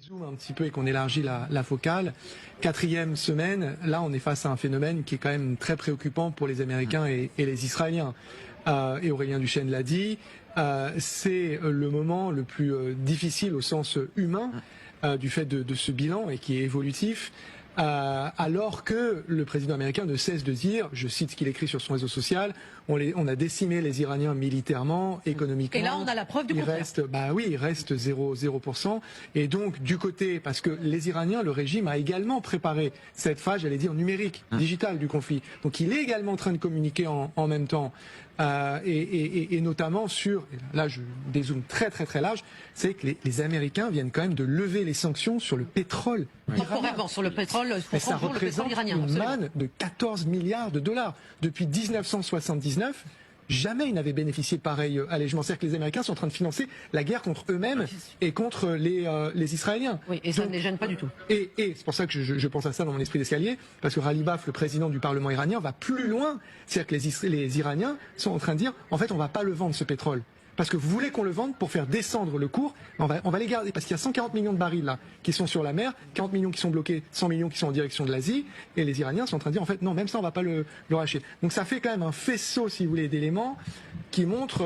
Zoom un petit peu et qu'on élargit la focale, 4e semaine, là on est face à un phénomène qui est quand même très préoccupant pour les Américains et les Israéliens. Et Aurélien Duchesne l'a dit, c'est le moment le plus difficile au sens humain du fait de ce bilan et qui est évolutif. Alors que le président américain ne cesse de dire, je cite ce qu'il écrit sur son réseau social, on a décimé les Iraniens militairement, économiquement. Et là, on a la preuve du contraire. Il reste 0%. Et donc, du côté, parce que les Iraniens, le régime a également préparé cette phase, j'allais dire, numérique, digitale du conflit. Donc, il est également en train de communiquer en même temps. Et notamment sur, là je dézoome très large, c'est que les Américains viennent quand même de lever les sanctions sur le pétrole iranien. Sur le pétrole, mais ça représente une manne de 14 milliards de dollars. Depuis 1979, jamais ils n'avaient bénéficié de pareil allègement. C'est-à-dire que les Américains sont en train de financer la guerre contre eux-mêmes et contre les Israéliens. Oui, et ça ne les gêne pas du tout. Et c'est pour ça que je pense à ça dans mon esprit d'escalier, parce que Ghalibaf, le président du Parlement iranien, va plus loin. C'est-à-dire que les Iraniens sont en train de dire, en fait, on ne va pas le vendre, ce pétrole. Parce que vous voulez qu'on le vende pour faire descendre le cours, on va les garder, parce qu'il y a 140 millions de barils là, qui sont sur la mer, 40 millions qui sont bloqués, 100 millions qui sont en direction de l'Asie, et les Iraniens sont en train de dire, en fait, non, même ça, on ne va pas le racheter. Donc ça fait quand même un faisceau, si vous voulez, d'éléments qui montrent,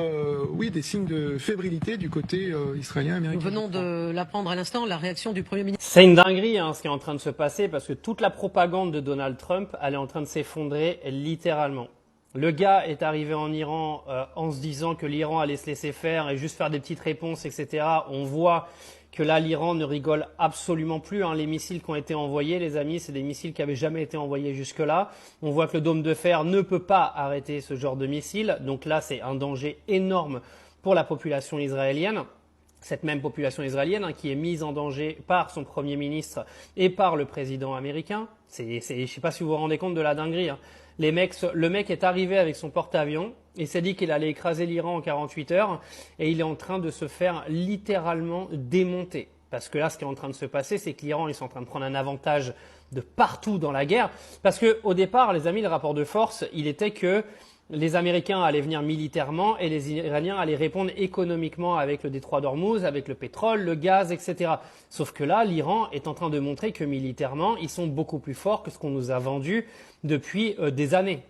des signes de fébrilité du côté israélien américain. Nous venons de l'apprendre à l'instant, la réaction du Premier ministre. C'est une dinguerie ce qui est en train de se passer, parce que toute la propagande de Donald Trump, elle est en train de s'effondrer littéralement. Le gars est arrivé en Iran en se disant que l'Iran allait se laisser faire et juste faire des petites réponses, etc. On voit que là, l'Iran ne rigole absolument plus. Les missiles qui ont été envoyés, les amis, c'est des missiles qui n'avaient jamais été envoyés jusque-là. On voit que le dôme de fer ne peut pas arrêter ce genre de missiles. Donc là, c'est un danger énorme pour la population israélienne. Cette même population israélienne qui est mise en danger par son Premier ministre et par le président américain. Je ne sais pas si vous vous rendez compte de la dinguerie. Le mec est arrivé avec son porte-avions et s'est dit qu'il allait écraser l'Iran en 48 heures et il est en train de se faire littéralement démonter. Parce que là, ce qui est en train de se passer, c'est que l'Iran, ils sont en train de prendre un avantage de partout dans la guerre. Parce que au départ, les amis, le rapport de force, il était que les Américains allaient venir militairement et les Iraniens allaient répondre économiquement avec le détroit d'Ormuz, avec le pétrole, le gaz, etc. Sauf que là, l'Iran est en train de montrer que militairement, ils sont beaucoup plus forts que ce qu'on nous a vendu depuis des années.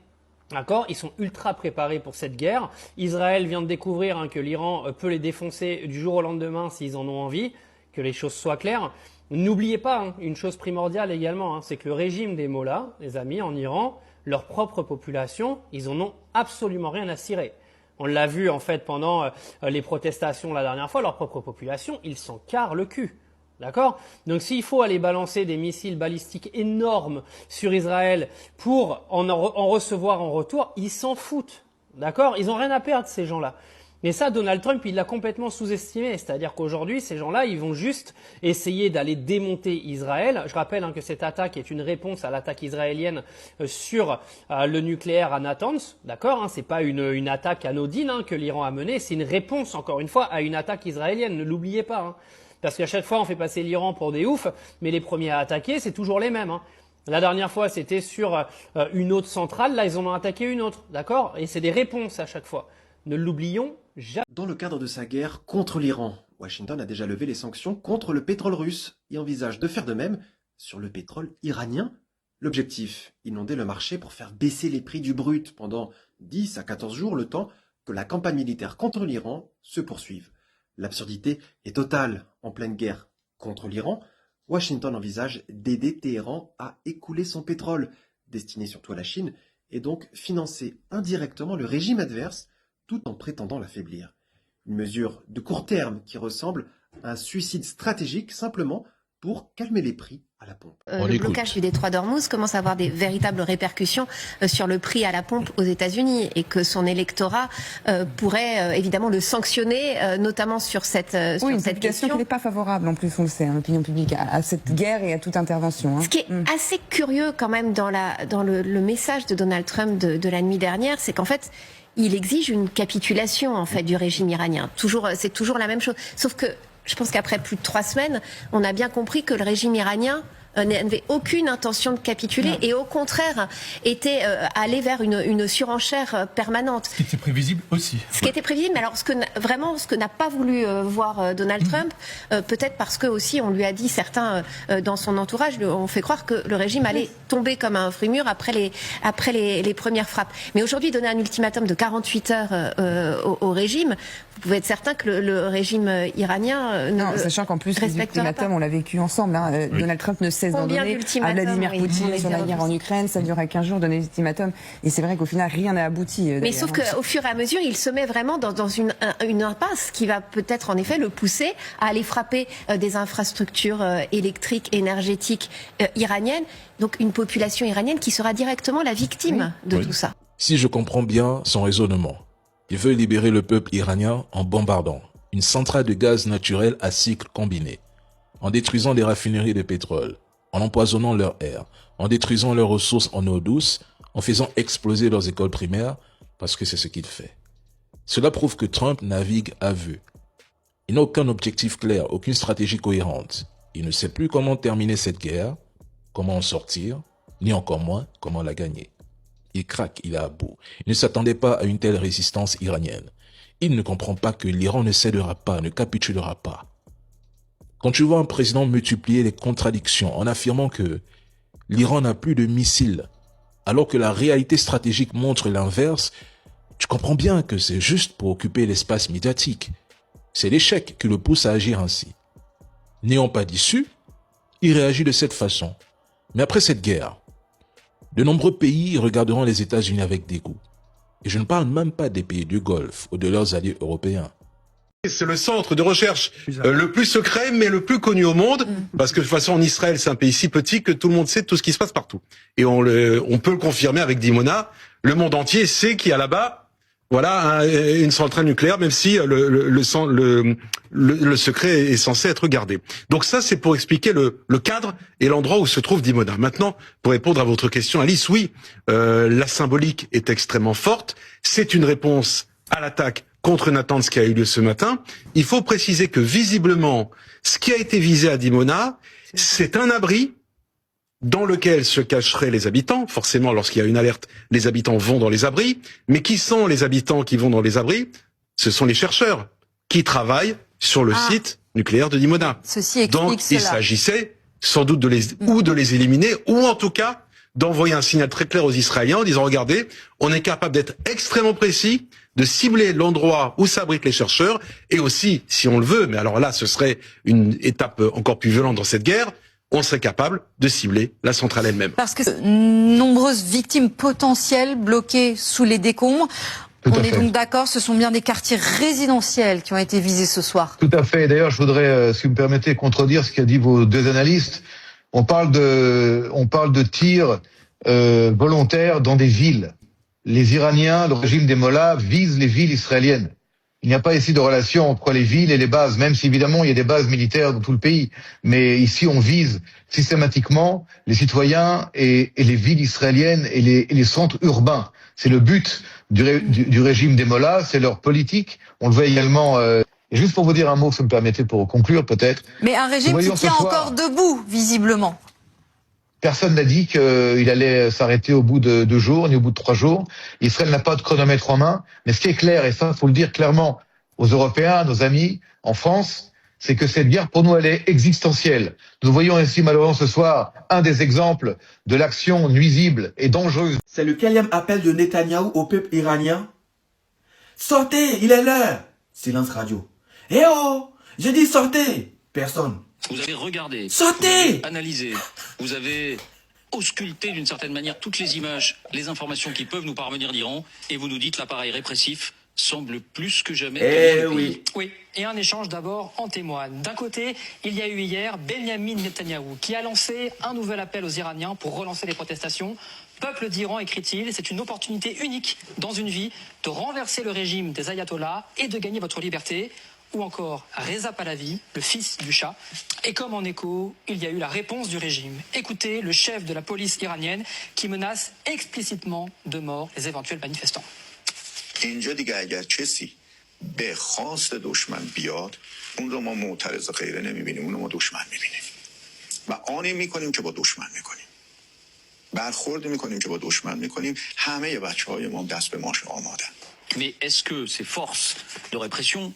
D'accord ? Ils sont ultra préparés pour cette guerre. Israël vient de découvrir que l'Iran peut les défoncer du jour au lendemain s'ils en ont envie, que les choses soient claires. N'oubliez pas une chose primordiale également, c'est que le régime des mollahs, les amis, en Iran, leur propre population, ils en ont absolument rien à cirer. On l'a vu en fait pendant les protestations la dernière fois, leur propre population, ils s'en carrent le cul. D'accord ? Donc s'il faut aller balancer des missiles balistiques énormes sur Israël pour en recevoir en retour, ils s'en foutent. D'accord ? Ils n'ont rien à perdre, ces gens-là. Mais ça, Donald Trump, il l'a complètement sous-estimé. C'est-à-dire qu'aujourd'hui, ces gens-là, ils vont juste essayer d'aller démonter Israël. Je rappelle que cette attaque est une réponse à l'attaque israélienne sur le nucléaire à Natanz. D'accord ? C'est pas une attaque anodine que l'Iran a menée. C'est une réponse, encore une fois, à une attaque israélienne. Ne l'oubliez pas. Parce qu'à chaque fois, on fait passer l'Iran pour des oufs, mais les premiers à attaquer, c'est toujours les mêmes. La dernière fois, c'était sur une autre centrale. Là, ils en ont attaqué une autre. D'accord ? Et c'est des réponses à chaque fois. Ne l'oublions jamais. Dans le cadre de sa guerre contre l'Iran, Washington a déjà levé les sanctions contre le pétrole russe et envisage de faire de même sur le pétrole iranien. L'objectif, inonder le marché pour faire baisser les prix du brut pendant 10 à 14 jours, le temps que la campagne militaire contre l'Iran se poursuive. L'absurdité est totale. En pleine guerre contre l'Iran, Washington envisage d'aider Téhéran à écouler son pétrole, destiné surtout à la Chine, et donc financer indirectement le régime adverse tout en prétendant l'affaiblir. Une mesure de court terme qui ressemble à un suicide stratégique simplement pour calmer les prix à la pompe. Le blocage du détroit d'Ormuz commence à avoir des véritables répercussions sur le prix à la pompe aux États-Unis et que son électorat pourrait évidemment le sanctionner, notamment sur cette question. Qui n'est pas favorable en plus, on le sait, l'opinion publique, à cette guerre et à toute intervention. Ce qui est assez curieux quand même dans le message de Donald Trump de la nuit dernière, c'est qu'en fait, il exige une capitulation en fait du régime iranien. C'est toujours la même chose. Sauf que je pense qu'après plus de 3 semaines, on a bien compris que le régime iranien n'avait aucune intention de capituler et au contraire était allé vers une surenchère permanente. Ce qui était prévisible aussi. Ce qui était prévisible, mais alors ce que n'a pas voulu voir Donald Trump, peut-être parce que aussi on lui a dit, certains dans son entourage, on fait croire que le régime allait tomber comme un fruit mûr après les premières frappes. Mais aujourd'hui, donner un ultimatum de 48 heures au régime, vous pouvez être certain que le régime iranien non, sachant qu'en plus, les ultimatums, on l'a vécu ensemble. Hein. Oui. Donald Trump ne cesse d'en donner à Vladimir Poutine sur la guerre en Ukraine. Ça durait 15 jours, donner des ultimatums. Et c'est vrai qu'au final, rien n'a abouti. Mais sauf qu'au fur et à mesure, il se met vraiment dans une impasse qui va peut-être en effet le pousser à aller frapper des infrastructures électriques, énergétiques iraniennes. Donc une population iranienne qui sera directement la victime de tout ça. Si je comprends bien son raisonnement, il veut libérer le peuple iranien en bombardant une centrale de gaz naturel à cycle combiné, en détruisant des raffineries de pétrole, en empoisonnant leur air, en détruisant leurs ressources en eau douce, en faisant exploser leurs écoles primaires, parce que c'est ce qu'il fait. Cela prouve que Trump navigue à vue. Il n'a aucun objectif clair, aucune stratégie cohérente. Il ne sait plus comment terminer cette guerre, comment en sortir, ni encore moins comment la gagner. Il craque, il est à bout. Il ne s'attendait pas à une telle résistance iranienne. Il ne comprend pas que l'Iran ne cédera pas, ne capitulera pas. Quand tu vois un président multiplier les contradictions en affirmant que l'Iran n'a plus de missiles, alors que la réalité stratégique montre l'inverse, tu comprends bien que c'est juste pour occuper l'espace médiatique. C'est l'échec qui le pousse à agir ainsi. N'ayant pas d'issue, il réagit de cette façon. Mais après cette guerre, de nombreux pays regarderont les États-Unis avec dégoût. Et je ne parle même pas des pays du Golfe ou de leurs alliés européens. C'est le centre de recherche le plus secret, mais le plus connu au monde, parce que de toute façon, en Israël, c'est un pays si petit que tout le monde sait tout ce qui se passe partout. Et on peut le confirmer avec Dimona, le monde entier sait qu'il y a là-bas, voilà, une centrale nucléaire, même si le secret est censé être gardé. Donc ça, c'est pour expliquer le cadre et l'endroit où se trouve Dimona. Maintenant, pour répondre à votre question, Alice, oui, la symbolique est extrêmement forte. C'est une réponse à l'attaque contre Natanz qui a eu lieu ce matin. Il faut préciser que visiblement, ce qui a été visé à Dimona, c'est un abri dans lequel se cacheraient les habitants. Forcément, lorsqu'il y a une alerte, les habitants vont dans les abris. Mais qui sont les habitants qui vont dans les abris? Ce sont les chercheurs qui travaillent sur le site nucléaire de Dimona. Ceci explique Donc, cela. il s'agissait sans doute de les éliminer, ou en tout cas d'envoyer un signal très clair aux Israéliens en disant, regardez, on est capable d'être extrêmement précis, de cibler l'endroit où s'abritent les chercheurs, et aussi, si on le veut, mais alors là, ce serait une étape encore plus violente dans cette guerre, on serait capable de cibler la centrale elle-même. Parce que nombreuses victimes potentielles bloquées sous les décombres. On est donc d'accord, ce sont bien des quartiers résidentiels qui ont été visés ce soir. Tout à fait. D'ailleurs, je voudrais, si vous me permettez, contredire ce qu'a dit vos deux analystes. On parle de tirs volontaires dans des villes. Les Iraniens, le régime des Mollahs, visent les villes israéliennes. Il n'y a pas ici de relation entre les villes et les bases, même si évidemment il y a des bases militaires dans tout le pays. Mais ici, on vise systématiquement les citoyens et les villes israéliennes et les centres urbains. C'est le but du régime des Mollahs, c'est leur politique. On le voit également... Et juste pour vous dire un mot, si vous me permettez, pour conclure peut-être. Mais un régime qui tient encore debout, visiblement. Personne n'a dit qu'il allait s'arrêter au bout de 2 jours, ni au bout de 3 jours. Israël n'a pas de chronomètre en main. Mais ce qui est clair, et ça, faut le dire clairement aux Européens, à nos amis en France, c'est que cette guerre, pour nous, elle est existentielle. Nous voyons ici, malheureusement, ce soir, un des exemples de l'action nuisible et dangereuse. C'est le 4e appel de Netanyahou au peuple iranien. Sortez, il est l'heure. Silence radio. Eh oh, j'ai dit sortez. Personne. Vous avez regardé, sortez, vous avez analysé, vous avez ausculté d'une certaine manière toutes les images, les informations qui peuvent nous parvenir d'Iran, et vous nous dites l'appareil répressif semble plus que jamais. Eh oui. Oui, et un échange d'abord en témoigne. D'un côté, il y a eu hier Benyamin Netanyahou qui a lancé un nouvel appel aux Iraniens pour relancer les protestations. Peuple d'Iran, écrit-il, c'est une opportunité unique dans une vie de renverser le régime des ayatollahs et de gagner votre liberté. Ou encore Reza Pahlavi, le fils du Shah. Et comme en écho, il y a eu la réponse du régime. Écoutez le chef de la police iranienne qui menace explicitement de mort les éventuels manifestants. اینجا دیگه اگر کسی به خواست دشمن بیاد اون رو ما معترض غیره نمیبینیم اون رو ما دشمن میبینیم و آنی میکنیم که با دشمن میکنیم. برخورد میکنیم که با دشمن میکنیم. همه بچه‌های ما دست به ماش آمادن. Mais est-ce que ces forces de répression,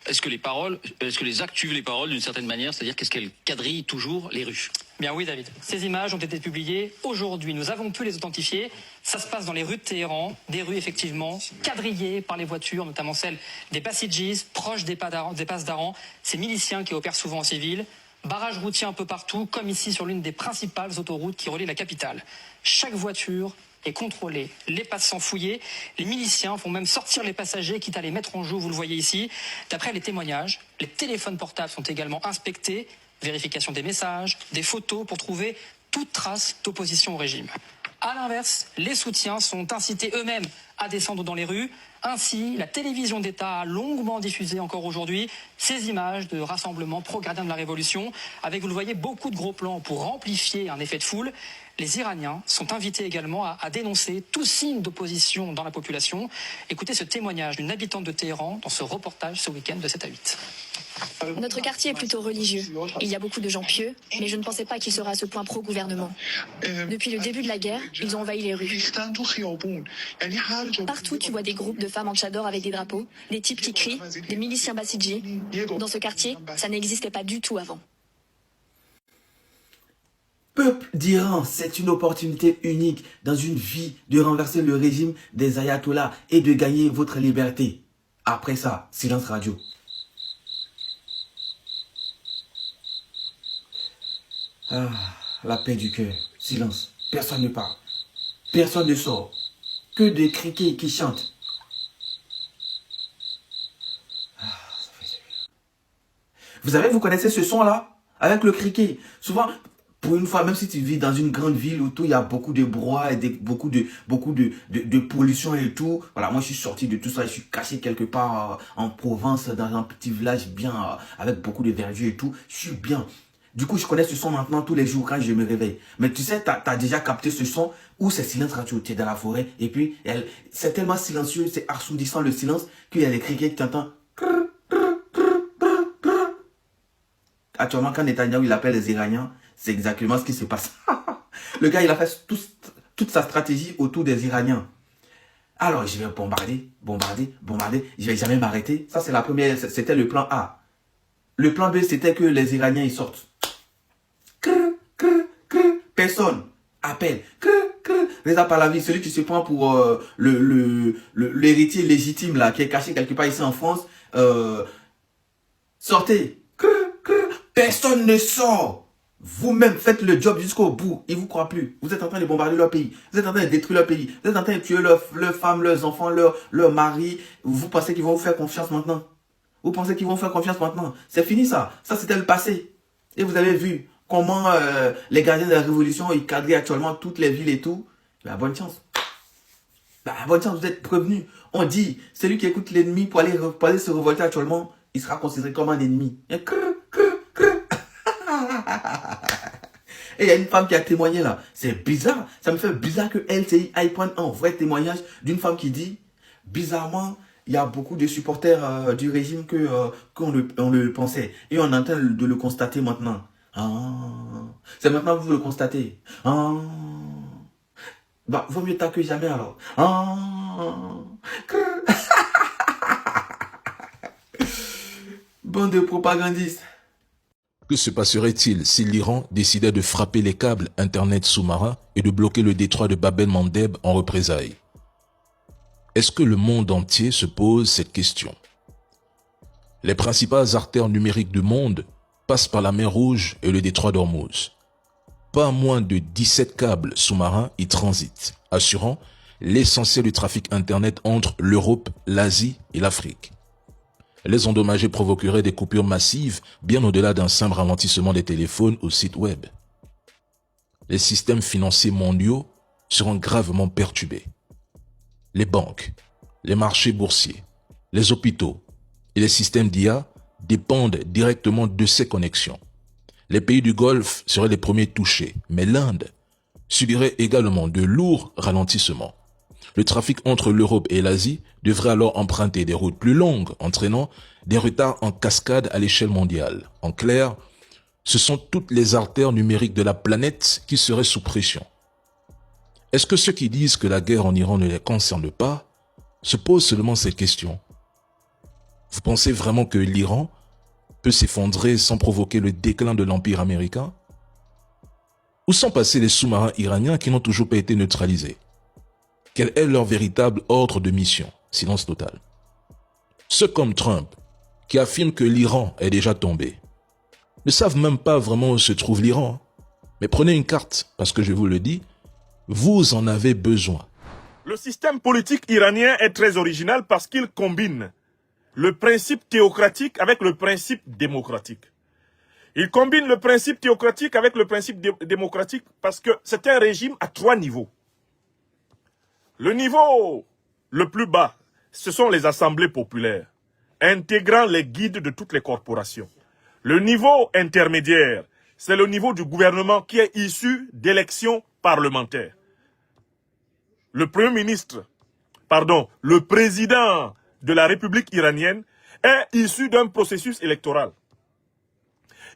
est-ce que les actes suivent les paroles d'une certaine manière, c'est-à-dire qu'est-ce qu'elles quadrillent toujours les rues? Bien oui, David. Ces images ont été publiées aujourd'hui. Nous avons pu les authentifier. Ça se passe dans les rues de Téhéran, des rues effectivement quadrillées par les voitures, notamment celles des Bassidjis, proches des passes d'Aran, ces miliciens qui opèrent souvent en civil. Barrages routiers un peu partout, comme ici sur l'une des principales autoroutes qui relient la capitale. Chaque voiture est contrôlée, les passants fouillés, les miliciens font même sortir les passagers, quitte à les mettre en joue, vous le voyez ici. D'après les témoignages, les téléphones portables sont également inspectés, vérification des messages, des photos pour trouver toute trace d'opposition au régime. À l'inverse, les soutiens sont incités eux-mêmes à descendre dans les rues. Ainsi, la télévision d'État a longuement diffusé encore aujourd'hui ces images de rassemblements pro-gardiens de la Révolution, avec, vous le voyez, beaucoup de gros plans pour amplifier un effet de foule. Les Iraniens sont invités également à dénoncer tout signe d'opposition dans la population. Écoutez ce témoignage d'une habitante de Téhéran dans ce reportage ce week-end de 7 à 8. Notre quartier est plutôt religieux. Il y a beaucoup de gens pieux, mais je ne pensais pas qu'il serait à ce point pro-gouvernement. Depuis le début de la guerre, ils ont envahi les rues. Partout, tu vois des groupes de femmes en tchador avec des drapeaux, des types qui crient, des miliciens bassidjis. Dans ce quartier, ça n'existait pas du tout avant. Peuple d'Iran, c'est une opportunité unique dans une vie de renverser le régime des ayatollahs et de gagner votre liberté. Après ça, silence radio. Ah, la paix du cœur. Silence. Personne ne parle. Personne ne sort. Que des criquets qui chantent. Ah, ça fait bien. Vous connaissez ce son-là? Avec le criquet. Souvent, pour une fois, même si tu vis dans une grande ville où il y a beaucoup de brouhaha et beaucoup de pollution et tout. Voilà, moi je suis sorti de tout ça. Je suis caché quelque part en Provence, dans un petit village bien, avec beaucoup de verdure et tout. Je suis bien. Du coup, je connais ce son maintenant tous les jours quand je me réveille. Mais tu sais, t'as déjà capté ce son où c'est silence radio. Tu es dans la forêt et puis c'est tellement silencieux, c'est assourdissant le silence qu'il y a les criquets que tu entends. Actuellement, quand Netanyahou il appelle les Iraniens, c'est exactement ce qui se passe. Le gars, il a fait toute sa stratégie autour des Iraniens. Alors, je vais bombarder. Je vais jamais m'arrêter. Ça, c'est la première, c'était le plan A. Le plan B, c'était que les Iraniens, ils sortent. Personne. Appelle. Reza Pahlavi, celui qui se prend pour l'héritier légitime, là, qui est caché quelque part ici en France. Sortez. Personne ne sort. Vous-même faites le job jusqu'au bout. Ils ne vous croient plus. Vous êtes en train de bombarder leur pays. Vous êtes en train de détruire leur pays. Vous êtes en train de tuer leurs femmes, leurs enfants, leurs maris. Vous pensez qu'ils vont vous faire confiance maintenant? Vous pensez qu'ils vont faire confiance maintenant? C'est fini ça. Ça, c'était le passé. Et vous avez vu comment les gardiens de la révolution, ils cadrent actuellement toutes les villes et tout. Ben, bonne chance. Ben, bonne chance, vous êtes prévenus. On dit, celui qui écoute l'ennemi pour aller se révolter actuellement, il sera considéré comme un ennemi. Et il y a une femme qui a témoigné là. C'est bizarre. Ça me fait bizarre que LCI aille prendre un vrai témoignage d'une femme qui dit, bizarrement, il y a beaucoup de supporters du régime qu'on le pensait. Et on est en train de le constater maintenant. Ah. C'est maintenant que vous le constatez. Ah. Bah, vaut mieux tard que jamais alors. Ah. Bande de propagandistes. Que se passerait-il si l'Iran décidait de frapper les câbles Internet sous-marins et de bloquer le détroit de Bab el-Mandeb en représailles? Est-ce que le monde entier se pose cette question? Les principales artères numériques du monde passent par la mer Rouge et le détroit d'Ormuz. Pas moins de 17 câbles sous-marins y transitent, assurant l'essentiel du trafic Internet entre l'Europe, l'Asie et l'Afrique. Les endommager provoquerait des coupures massives bien au-delà d'un simple ralentissement des téléphones ou sites web. Les systèmes financiers mondiaux seront gravement perturbés. Les banques, les marchés boursiers, les hôpitaux et les systèmes d'IA dépendent directement de ces connexions. Les pays du Golfe seraient les premiers touchés, mais l'Inde subirait également de lourds ralentissements. Le trafic entre l'Europe et l'Asie devrait alors emprunter des routes plus longues, entraînant des retards en cascade à l'échelle mondiale. En clair, ce sont toutes les artères numériques de la planète qui seraient sous pression. Est-ce que ceux qui disent que la guerre en Iran ne les concerne pas se posent seulement cette question? Vous pensez vraiment que l'Iran peut s'effondrer sans provoquer le déclin de l'Empire américain? Où sont passés les sous-marins iraniens qui n'ont toujours pas été neutralisés? Quel est leur véritable ordre de mission? Silence total. Ceux comme Trump, qui affirment que l'Iran est déjà tombé, ne savent même pas vraiment où se trouve l'Iran. Mais prenez une carte, parce que je vous le dis, vous en avez besoin. Le système politique iranien est très original parce qu'il combine le principe théocratique avec le principe démocratique. Il combine le principe théocratique avec le principe démocratique parce que c'est un régime à 3 niveaux. Le niveau le plus bas, ce sont les assemblées populaires, intégrant les guides de toutes les corporations. Le niveau intermédiaire, c'est le niveau du gouvernement qui est issu d'élections parlementaires. Le président de la République iranienne est issu d'un processus électoral.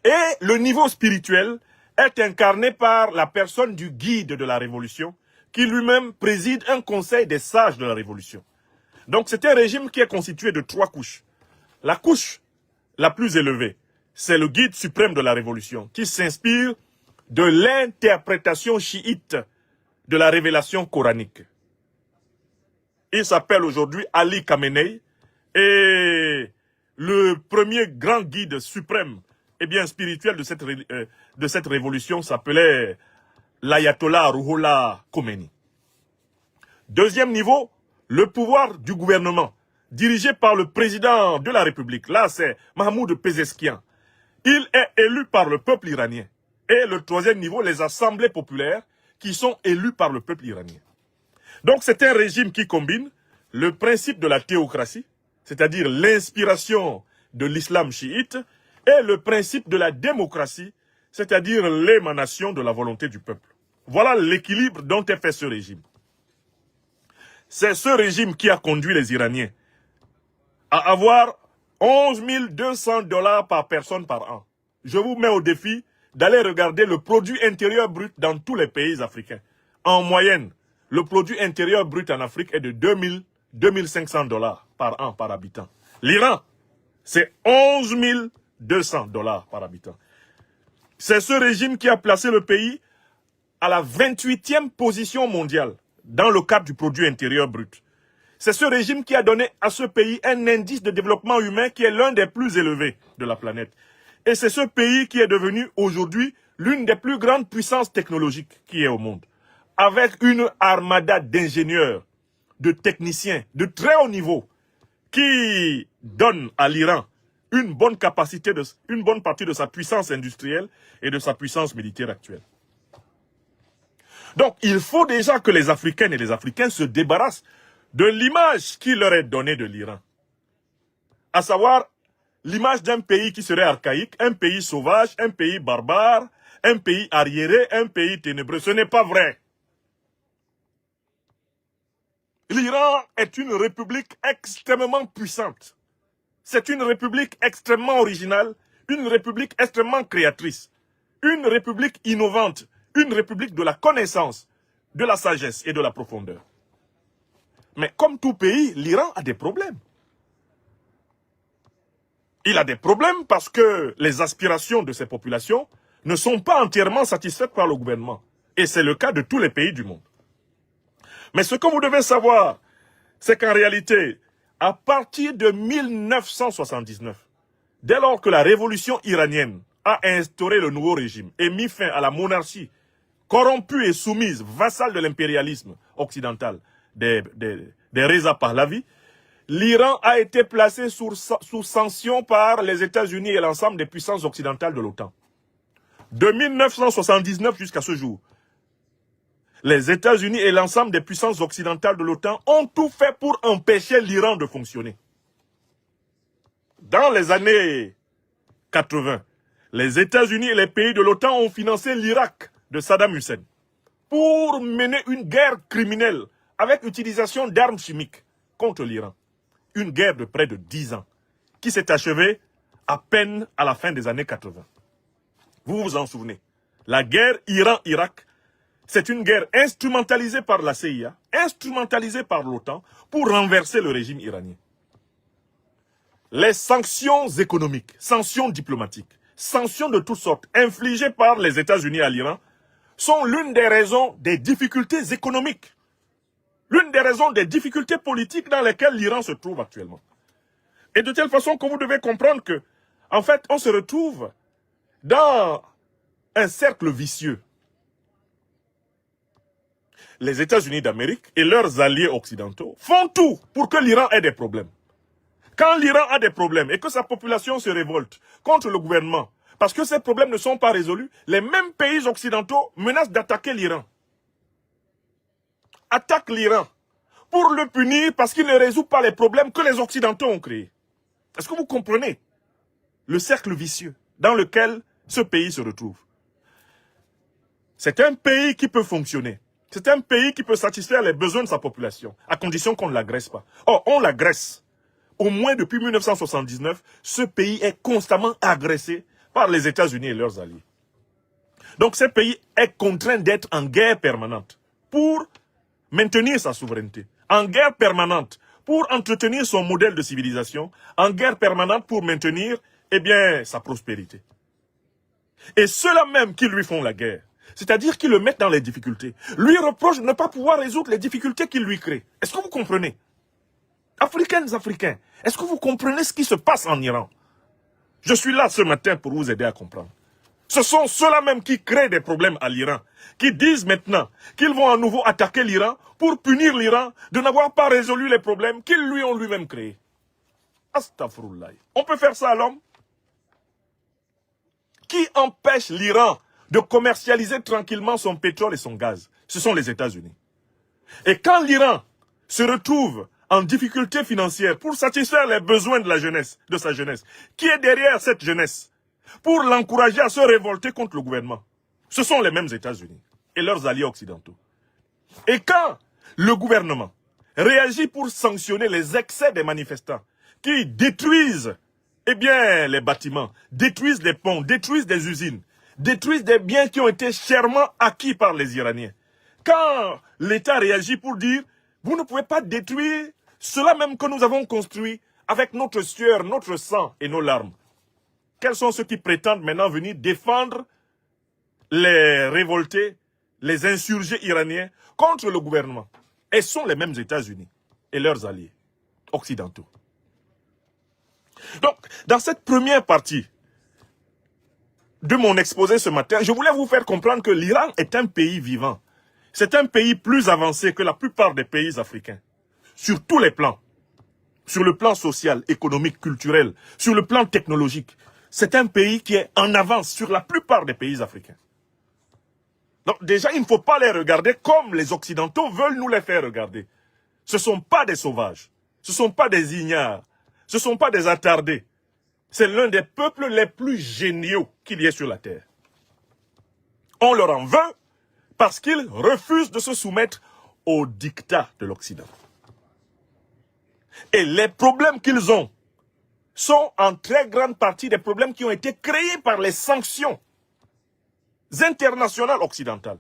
Et le niveau spirituel est incarné par la personne du guide de la révolution, qui lui-même préside un conseil des sages de la révolution. Donc c'est un régime qui est constitué de 3 couches. La couche la plus élevée, c'est le guide suprême de la révolution, qui s'inspire de l'interprétation chiite de la révélation coranique. Il s'appelle aujourd'hui Ali Khamenei, et le premier grand guide suprême et bien spirituel de cette révolution s'appelait l'Ayatollah Ruhollah Khomeini. Deuxième niveau, le pouvoir du gouvernement, dirigé par le président de la République. Là, c'est Mahmoud Pezeskian. Il est élu par le peuple iranien. Et le troisième niveau, les assemblées populaires qui sont élues par le peuple iranien. Donc c'est un régime qui combine le principe de la théocratie, c'est-à-dire l'inspiration de l'islam chiite, et le principe de la démocratie, c'est-à-dire l'émanation de la volonté du peuple. Voilà l'équilibre dont est fait ce régime. C'est ce régime qui a conduit les Iraniens à avoir 11 200 $ par personne par an. Je vous mets au défi d'aller regarder le produit intérieur brut dans tous les pays africains. En moyenne, le produit intérieur brut en Afrique est de 2500 $ par an par habitant. L'Iran, c'est 11 200 $ par habitant. C'est ce régime qui a placé le pays à la 28e position mondiale dans le cadre du produit intérieur brut. C'est ce régime qui a donné à ce pays un indice de développement humain qui est l'un des plus élevés de la planète. Et c'est ce pays qui est devenu aujourd'hui l'une des plus grandes puissances technologiques qui est au monde, avec une armada d'ingénieurs, de techniciens de très haut niveau qui donne à l'Iran une bonne partie de sa puissance industrielle et de sa puissance militaire actuelle. Donc, il faut déjà que les Africaines et les Africains se débarrassent de l'image qui leur est donnée de l'Iran. À savoir, l'image d'un pays qui serait archaïque, un pays sauvage, un pays barbare, un pays arriéré, un pays ténébreux. Ce n'est pas vrai. L'Iran est une république extrêmement puissante. C'est une république extrêmement originale, une république extrêmement créatrice, une république innovante, une république de la connaissance, de la sagesse et de la profondeur. Mais comme tout pays, l'Iran a des problèmes. Il a des problèmes parce que les aspirations de ces populations ne sont pas entièrement satisfaites par le gouvernement. Et c'est le cas de tous les pays du monde. Mais ce que vous devez savoir, c'est qu'en réalité, à partir de 1979, dès lors que la révolution iranienne a instauré le nouveau régime et mis fin à la monarchie corrompue et soumise, vassale de l'impérialisme occidental des Reza Pahlavi, l'Iran a été placé sous sanction par les États-Unis et l'ensemble des puissances occidentales de l'OTAN. De 1979 jusqu'à ce jour, les États-Unis et l'ensemble des puissances occidentales de l'OTAN ont tout fait pour empêcher l'Iran de fonctionner. Dans les années 80, les États-Unis et les pays de l'OTAN ont financé l'Irak de Saddam Hussein pour mener une guerre criminelle avec l'utilisation d'armes chimiques contre l'Iran. Une guerre de près de 10 ans qui s'est achevée à peine à la fin des années 80. Vous vous en souvenez. La guerre Iran-Irak, c'est une guerre instrumentalisée par la CIA, instrumentalisée par l'OTAN pour renverser le régime iranien. Les sanctions économiques, sanctions diplomatiques, sanctions de toutes sortes infligées par les États-Unis à l'Iran sont l'une des raisons des difficultés économiques, l'une des raisons des difficultés politiques dans lesquelles l'Iran se trouve actuellement. Et de telle façon que vous devez comprendre que, en fait, on se retrouve dans un cercle vicieux. Les États-Unis d'Amérique et leurs alliés occidentaux font tout pour que l'Iran ait des problèmes. Quand l'Iran a des problèmes et que sa population se révolte contre le gouvernement, parce que ces problèmes ne sont pas résolus, les mêmes pays occidentaux menacent d'attaquer l'Iran. Attaquent l'Iran pour le punir parce qu'il ne résout pas les problèmes que les Occidentaux ont créés. Est-ce que vous comprenez le cercle vicieux dans lequel ce pays se retrouve? C'est un pays qui peut fonctionner. C'est un pays qui peut satisfaire les besoins de sa population, à condition qu'on ne l'agresse pas. Or, on l'agresse. Au moins depuis 1979, ce pays est constamment agressé par les États-Unis et leurs alliés. Donc ce pays est contraint d'être en guerre permanente pour maintenir sa souveraineté, en guerre permanente pour entretenir son modèle de civilisation, en guerre permanente pour maintenir, sa prospérité. Et ceux-là même qui lui font la guerre, c'est-à-dire qui le mettent dans les difficultés, lui reprochent de ne pas pouvoir résoudre les difficultés qu'il lui crée. Est-ce que vous comprenez? Africaines, Africains, est-ce que vous comprenez ce qui se passe en Iran? Je suis là ce matin pour vous aider à comprendre. Ce sont ceux-là même qui créent des problèmes à l'Iran, qui disent maintenant qu'ils vont à nouveau attaquer l'Iran pour punir l'Iran de n'avoir pas résolu les problèmes qu'ils lui ont lui-même créés. Astaghfirullah. On peut faire ça à l'homme? Qui empêche l'Iran de commercialiser tranquillement son pétrole et son gaz? Ce sont les États-Unis. Et quand l'Iran se retrouve en difficulté financière pour satisfaire les besoins de la jeunesse, de sa jeunesse, qui est derrière cette jeunesse, pour l'encourager à se révolter contre le gouvernement? Ce sont les mêmes États-Unis et leurs alliés occidentaux. Et quand le gouvernement réagit pour sanctionner les excès des manifestants qui détruisent les bâtiments, détruisent les ponts, détruisent des usines, détruisent des biens qui ont été chèrement acquis par les Iraniens, quand l'État réagit pour dire « vous ne pouvez pas détruire cela même que nous avons construit avec notre sueur, notre sang et nos larmes », quels sont ceux qui prétendent maintenant venir défendre les révoltés, les insurgés iraniens contre le gouvernement? Et ce sont les mêmes États-Unis et leurs alliés occidentaux. Donc, dans cette première partie de mon exposé ce matin, je voulais vous faire comprendre que l'Iran est un pays vivant. C'est un pays plus avancé que la plupart des pays africains, sur tous les plans. Sur le plan social, économique, culturel, sur le plan technologique. C'est un pays qui est en avance sur la plupart des pays africains. Donc déjà, il ne faut pas les regarder comme les Occidentaux veulent nous les faire regarder. Ce ne sont pas des sauvages, ce ne sont pas des ignares, ce ne sont pas des attardés. C'est l'un des peuples les plus géniaux qu'il y ait sur la terre. On leur en veut parce qu'ils refusent de se soumettre au diktat de l'Occident. Et les problèmes qu'ils ont sont en très grande partie des problèmes qui ont été créés par les sanctions internationales occidentales,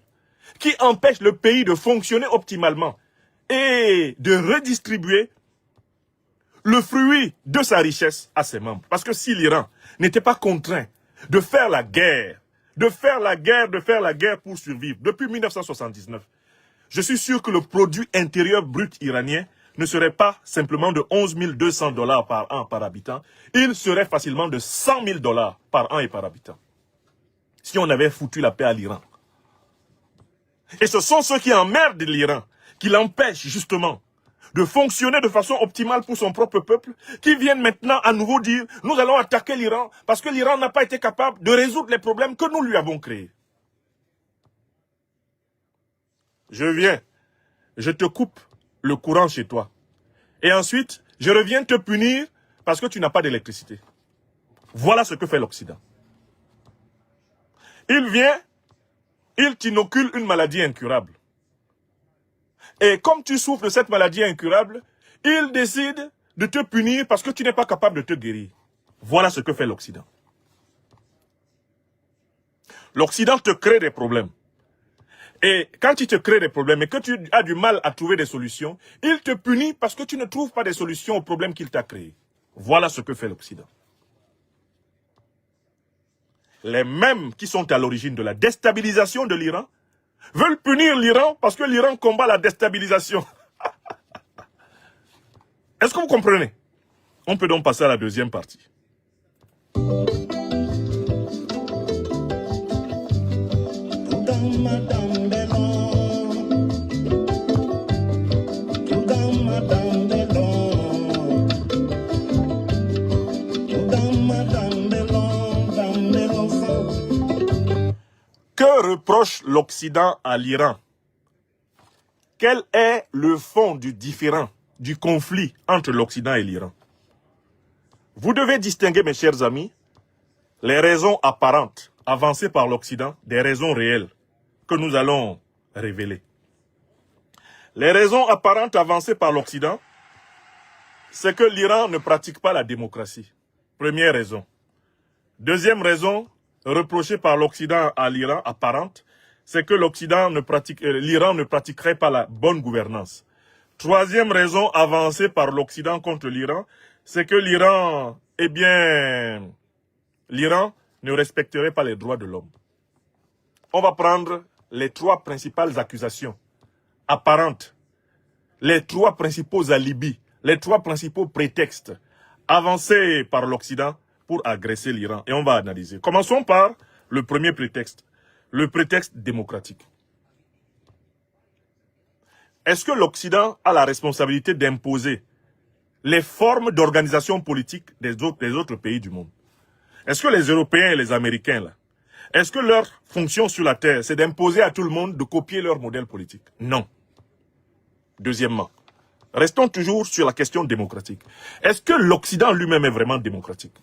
qui empêchent le pays de fonctionner optimalement et de redistribuer le fruit de sa richesse à ses membres. Parce que si l'Iran n'était pas contraint de faire la guerre, pour survivre depuis 1979, je suis sûr que le produit intérieur brut iranien ne serait pas simplement de 11 200 $ par an par habitant, il serait facilement de 100 000 $ par an et par habitant. Si on avait foutu la paix à l'Iran. Et ce sont ceux qui emmerdent l'Iran, qui l'empêchent justement de fonctionner de façon optimale pour son propre peuple, qui viennent maintenant à nouveau dire « nous allons attaquer l'Iran parce que l'Iran n'a pas été capable de résoudre les problèmes que nous lui avons créés ». Je viens, je te coupe le courant chez toi. Et ensuite, je reviens te punir parce que tu n'as pas d'électricité. Voilà ce que fait l'Occident. Il vient, il t'inocule une maladie incurable. Et comme tu souffres de cette maladie incurable, il décide de te punir parce que tu n'es pas capable de te guérir. Voilà ce que fait l'Occident. L'Occident te crée des problèmes. Et quand il te crée des problèmes et que tu as du mal à trouver des solutions, il te punit parce que tu ne trouves pas des solutions aux problèmes qu'il t'a créés. Voilà ce que fait l'Occident. Les mêmes qui sont à l'origine de la déstabilisation de l'Iran veulent punir l'Iran parce que l'Iran combat la déstabilisation. Est-ce que vous comprenez? On peut donc passer à la deuxième partie. Que reproche l'Occident à l'Iran? Quel est le fond du différend, du conflit entre l'Occident et l'Iran? Vous devez distinguer, mes chers amis, les raisons apparentes avancées par l'Occident des raisons réelles que nous allons révéler. Les raisons apparentes avancées par l'Occident, c'est que l'Iran ne pratique pas la démocratie. Première raison. Deuxième raison, reprochée par l'Occident à l'Iran apparente, c'est que l'Iran ne pratiquerait pas la bonne gouvernance. Troisième raison avancée par l'Occident contre l'Iran, c'est que l'Iran ne respecterait pas les droits de l'homme. On va prendre les trois principales accusations apparentes, les trois principaux alibis, les trois principaux prétextes avancés par l'Occident pour agresser l'Iran. Et on va analyser. Commençons par le premier prétexte, le prétexte démocratique. Est-ce que l'Occident a la responsabilité d'imposer les formes d'organisation politique des autres pays du monde? Est-ce que les Européens et les Américains, là, est-ce que leur fonction sur la Terre, c'est d'imposer à tout le monde de copier leur modèle politique? Non. Deuxièmement, restons toujours sur la question démocratique. Est-ce que l'Occident lui-même est vraiment démocratique?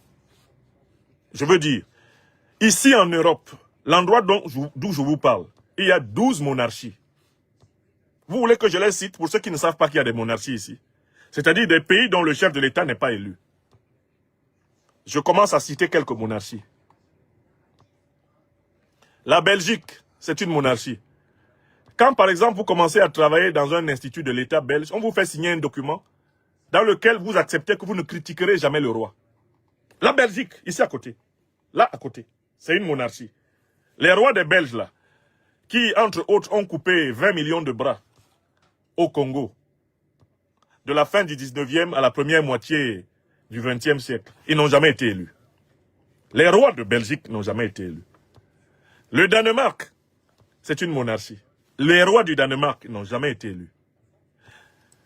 Je veux dire, ici en Europe, l'endroit d'où je vous parle, il y a 12 monarchies. Vous voulez que je les cite pour ceux qui ne savent pas qu'il y a des monarchies ici? C'est-à-dire des pays dont le chef de l'État n'est pas élu. Je commence à citer quelques monarchies. La Belgique, c'est une monarchie. Quand par exemple vous commencez à travailler dans un institut de l'État belge, on vous fait signer un document dans lequel vous acceptez que vous ne critiquerez jamais le roi. La Belgique, ici à côté, là à côté, c'est une monarchie. Les rois des Belges là, qui entre autres ont coupé 20 millions de bras au Congo, de la fin du 19e à la première moitié du 20e siècle, ils n'ont jamais été élus. Les rois de Belgique n'ont jamais été élus. Le Danemark, c'est une monarchie. Les rois du Danemark n'ont jamais été élus.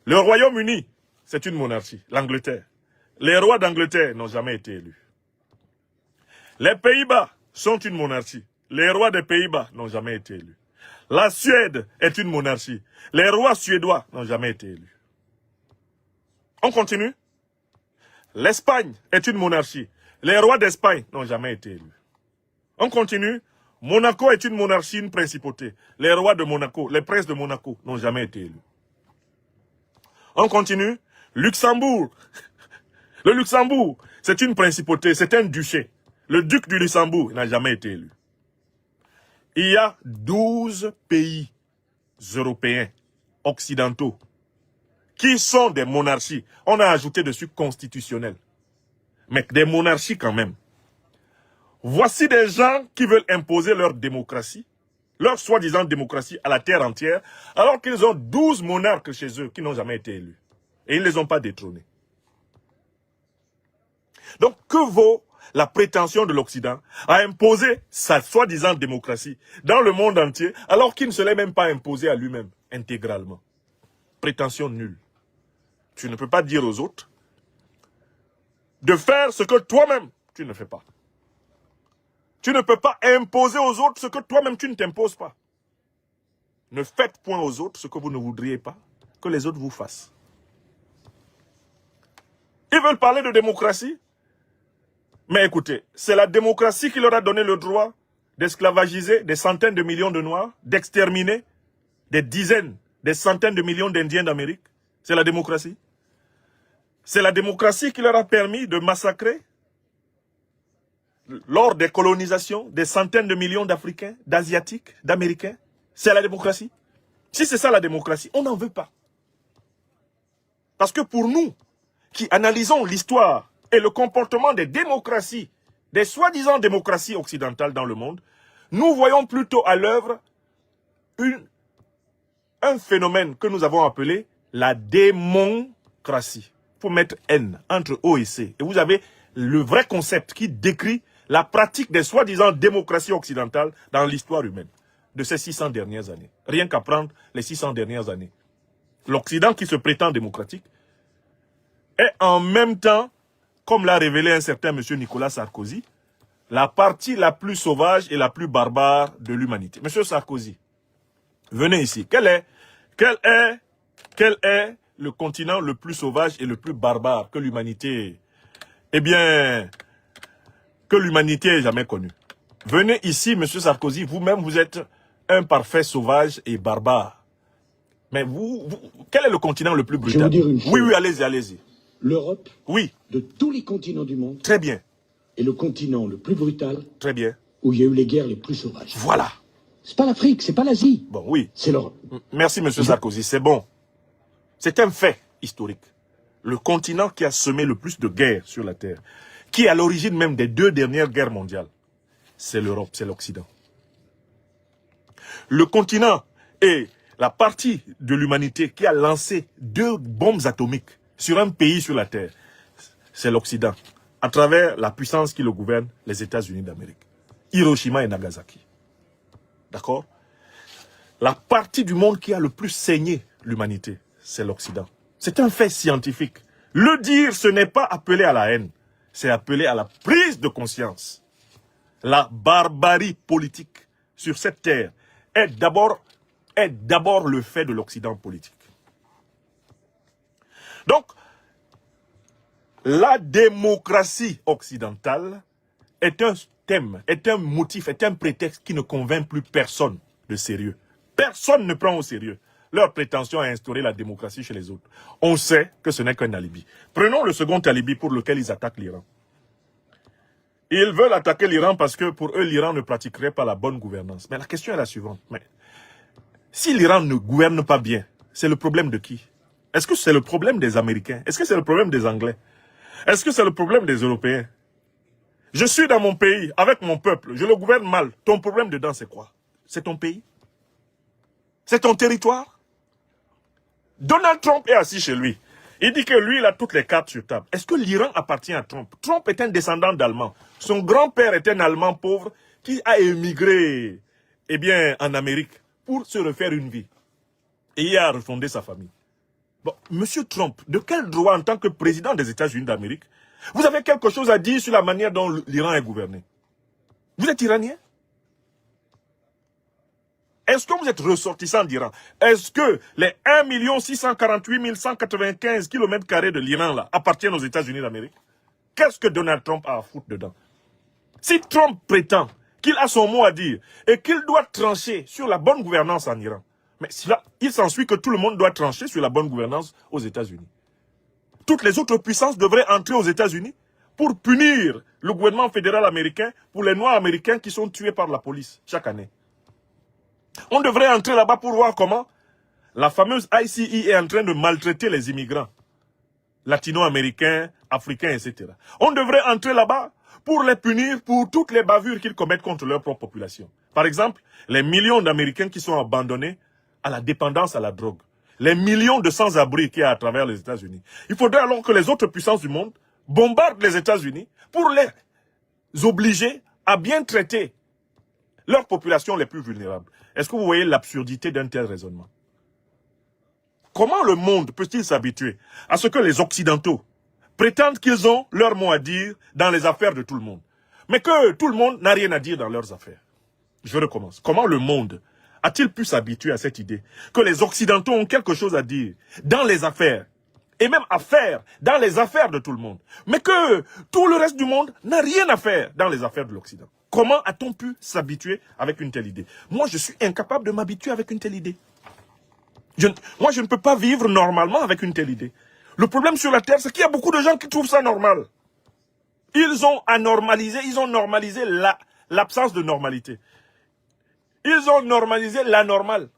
Le Royaume-Uni, c'est une monarchie. L'Angleterre. Les rois d'Angleterre n'ont jamais été élus. Les Pays-Bas sont une monarchie. Les rois des Pays-Bas n'ont jamais été élus. La Suède est une monarchie. Les rois suédois n'ont jamais été élus. On continue. L'Espagne est une monarchie. Les rois d'Espagne n'ont jamais été élus. On continue. Monaco est une monarchie, une principauté. Les rois de Monaco, les princes de Monaco n'ont jamais été élus. On continue. Luxembourg. Le Luxembourg, c'est une principauté, c'est un duché. Le duc du Luxembourg n'a jamais été élu. Il y a 12 pays européens, occidentaux, qui sont des monarchies. On a ajouté dessus constitutionnel. Mais des monarchies quand même. Voici des gens qui veulent imposer leur démocratie, leur soi-disant démocratie à la terre entière, alors qu'ils ont 12 monarques chez eux qui n'ont jamais été élus. Et ils ne les ont pas détrônés. Donc, que vaut la prétention de l'Occident à imposer sa soi-disant démocratie dans le monde entier, alors qu'il ne se l'est même pas imposé à lui-même, intégralement? Prétention nulle. Tu ne peux pas dire aux autres de faire ce que toi-même, tu ne fais pas. Tu ne peux pas imposer aux autres ce que toi-même, tu ne t'imposes pas. Ne faites point aux autres ce que vous ne voudriez pas que les autres vous fassent. Ils veulent parler de démocratie. Mais écoutez, c'est la démocratie qui leur a donné le droit d'esclavagiser des centaines de millions de Noirs, d'exterminer des dizaines, des centaines de millions d'Indiens d'Amérique. C'est la démocratie. C'est la démocratie qui leur a permis de massacrer lors des colonisations, des centaines de millions d'Africains, d'Asiatiques, d'Américains. C'est la démocratie. Si c'est ça la démocratie, on n'en veut pas. Parce que pour nous, qui analysons l'histoire et le comportement des démocraties, des soi-disant démocraties occidentales dans le monde, nous voyons plutôt à l'œuvre un phénomène que nous avons appelé la démocratie. Il faut mettre N entre O et C. Et vous avez le vrai concept qui décrit la pratique des soi-disant démocraties occidentales dans l'histoire humaine de ces 600 dernières années. Rien qu'à prendre les 600 dernières années. L'Occident qui se prétend démocratique est en même temps, comme l'a révélé un certain monsieur Nicolas Sarkozy, la partie la plus sauvage et la plus barbare de l'humanité. Monsieur Sarkozy, venez ici. Quel est le continent le plus sauvage et le plus barbare que l'humanité, eh bien, que l'humanité ait jamais connu? Venez ici, monsieur Sarkozy, vous-même, vous êtes un parfait sauvage et barbare. Mais quel est le continent le plus brutal? Je vais vous dire une chose. Oui, oui, allez-y, allez-y. L'Europe, oui, de tous les continents du monde, très bien, est le continent le plus brutal, très bien, où il y a eu les guerres les plus sauvages. Voilà. C'est pas l'Afrique, c'est pas l'Asie. Bon, oui. C'est l'Europe. Merci, monsieur Sarkozy, c'est bon. C'est un fait historique. Le continent qui a semé le plus de guerres sur la Terre, qui est à l'origine même des 2 dernières guerres mondiales, c'est l'Europe, c'est l'Occident. Le continent est la partie de l'humanité qui a lancé 2 bombes atomiques sur un pays sur la Terre. C'est l'Occident, à travers la puissance qui le gouverne, les États-Unis d'Amérique. Hiroshima et Nagasaki. D'accord? La partie du monde qui a le plus saigné l'humanité, c'est l'Occident. C'est un fait scientifique. Le dire, ce n'est pas appeler à la haine, c'est appeler à la prise de conscience. La barbarie politique sur cette terre est d'abord le fait de l'Occident politique. Donc, la démocratie occidentale est un thème, est un motif, est un prétexte qui ne convainc plus personne de sérieux. Personne ne prend au sérieux leur prétention à instaurer la démocratie chez les autres. On sait que ce n'est qu'un alibi. Prenons le second alibi pour lequel ils attaquent l'Iran. Ils veulent attaquer l'Iran parce que pour eux, l'Iran ne pratiquerait pas la bonne gouvernance. Mais la question est la suivante. Mais si l'Iran ne gouverne pas bien, c'est le problème de qui? Est-ce que c'est le problème des Américains? Est-ce que c'est le problème des Anglais? Est-ce que c'est le problème des Européens? Je suis dans mon pays, avec mon peuple, je le gouverne mal. Ton problème dedans, c'est quoi? C'est ton pays? C'est ton territoire? Donald Trump est assis chez lui. Il dit que lui, il a toutes les cartes sur table. Est-ce que l'Iran appartient à Trump? Trump est un descendant d'Allemands. Son grand-père est un Allemand pauvre qui a émigré, eh bien, en Amérique pour se refaire une vie. Et il a refondé sa famille. Bon, monsieur Trump, de quel droit, en tant que président des États-Unis d'Amérique, vous avez quelque chose à dire sur la manière dont l'Iran est gouverné? Vous êtes iranien? Est-ce que vous êtes ressortissant d'Iran? Est-ce que les 1 648 195 km² de l'Iran là appartiennent aux États-Unis d'Amérique? Qu'est-ce que Donald Trump a à foutre dedans? Si Trump prétend qu'il a son mot à dire et qu'il doit trancher sur la bonne gouvernance en Iran, mais il s'ensuit que tout le monde doit trancher sur la bonne gouvernance aux États-Unis. Toutes les autres puissances devraient entrer aux États-Unis pour punir le gouvernement fédéral américain pour les Noirs américains qui sont tués par la police chaque année. On devrait entrer là-bas pour voir comment la fameuse ICE est en train de maltraiter les immigrants latino-américains, africains, etc. On devrait entrer là-bas pour les punir pour toutes les bavures qu'ils commettent contre leur propre population. Par exemple, les millions d'Américains qui sont abandonnés à la dépendance à la drogue. Les millions de sans-abri qu'il y a à travers les États-Unis. Il faudrait alors que les autres puissances du monde bombardent les États-Unis pour les obliger à bien traiter leurs populations les plus vulnérables. Est-ce que vous voyez l'absurdité d'un tel raisonnement? Comment le monde peut-il s'habituer à ce que les Occidentaux prétendent qu'ils ont leur mot à dire dans les affaires de tout le monde, mais que tout le monde n'a rien à dire dans leurs affaires? Je recommence. Comment le monde a-t-il pu s'habituer à cette idée que les Occidentaux ont quelque chose à dire dans les affaires, et même à faire dans les affaires de tout le monde, mais que tout le reste du monde n'a rien à faire dans les affaires de l'Occident? Comment a-t-on pu s'habituer avec une telle idée? Moi, je suis incapable de m'habituer avec une telle idée. Moi, je ne peux pas vivre normalement avec une telle idée. Le problème sur la Terre, c'est qu'il y a beaucoup de gens qui trouvent ça normal. Ils ont normalisé l'absence de normalité. Ils ont normalisé l'anormal.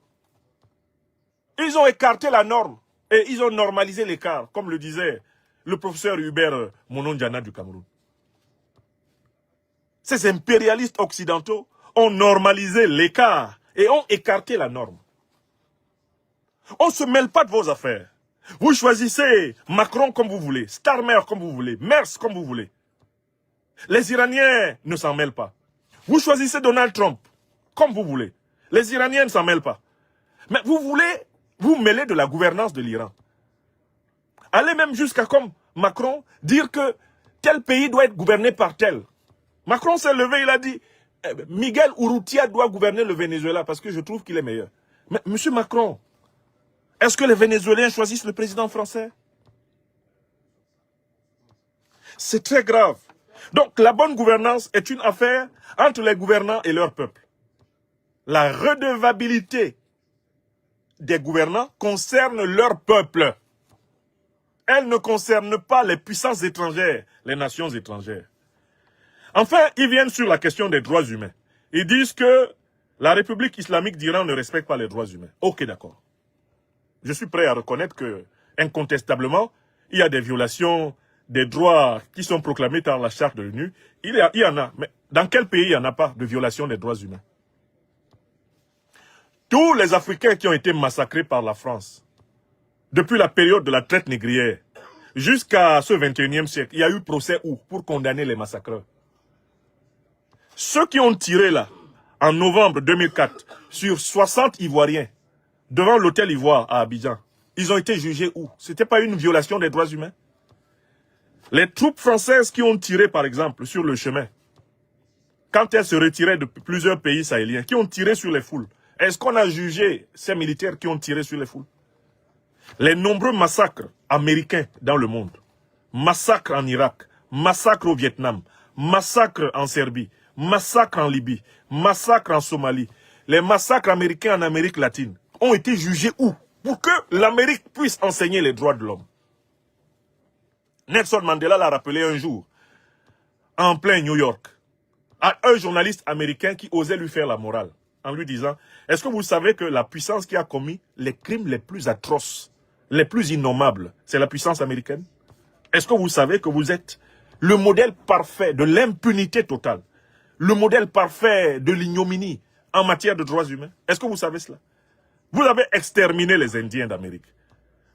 Ils ont écarté la norme et ils ont normalisé l'écart, comme le disait le professeur Hubert Monondiana du Cameroun. Ces impérialistes occidentaux ont normalisé l'écart et ont écarté la norme. On ne se mêle pas de vos affaires. Vous choisissez Macron comme vous voulez, Starmer comme vous voulez, Merz comme vous voulez. Les Iraniens ne s'en mêlent pas. Vous choisissez Donald Trump comme vous voulez. Les Iraniens ne s'en mêlent pas. Mais vous voulez vous mêler de la gouvernance de l'Iran. Allez même jusqu'à, comme Macron, dire que tel pays doit être gouverné par tel. Macron s'est levé, il a dit, Miguel Urrutia doit gouverner le Venezuela parce que je trouve qu'il est meilleur. Mais monsieur Macron, est-ce que les Vénézuéliens choisissent le président français? C'est très grave. Donc la bonne gouvernance est une affaire entre les gouvernants et leur peuple. La redevabilité des gouvernants concerne leur peuple. Elle ne concerne pas les puissances étrangères, les nations étrangères. Enfin, ils viennent sur la question des droits humains. Ils disent que la République islamique d'Iran ne respecte pas les droits humains. Ok, d'accord. Je suis prêt à reconnaître que, incontestablement, il y a des violations des droits qui sont proclamés par la charte de l'ONU. Il y en a. Mais dans quel pays il n'y en a pas de violation des droits humains? Tous les Africains qui ont été massacrés par la France, depuis la période de la traite négrière, jusqu'à ce 21e siècle, il y a eu procès où pour condamner les massacreurs? Ceux qui ont tiré là, en novembre 2004, sur 60 Ivoiriens, devant l'hôtel Ivoire à Abidjan, ils ont été jugés où? C'était pas une violation des droits humains? Les troupes françaises qui ont tiré, par exemple, sur le chemin, quand elles se retiraient de plusieurs pays sahéliens, qui ont tiré sur les foules, est-ce qu'on a jugé ces militaires qui ont tiré sur les foules? Les nombreux massacres américains dans le monde, massacres en Irak, massacres au Vietnam, massacres en Serbie, massacres en Libye, massacres en Somalie, les massacres américains en Amérique latine ont été jugés où? Pour que l'Amérique puisse enseigner les droits de l'homme. Nelson Mandela l'a rappelé un jour, en plein New York, à un journaliste américain qui osait lui faire la morale, en lui disant, est-ce que vous savez que la puissance qui a commis les crimes les plus atroces, les plus innommables, c'est la puissance américaine? Est-ce que vous savez que vous êtes le modèle parfait de l'impunité totale, le modèle parfait de l'ignominie en matière de droits humains? Est-ce que vous savez cela? Vous avez exterminé les Indiens d'Amérique.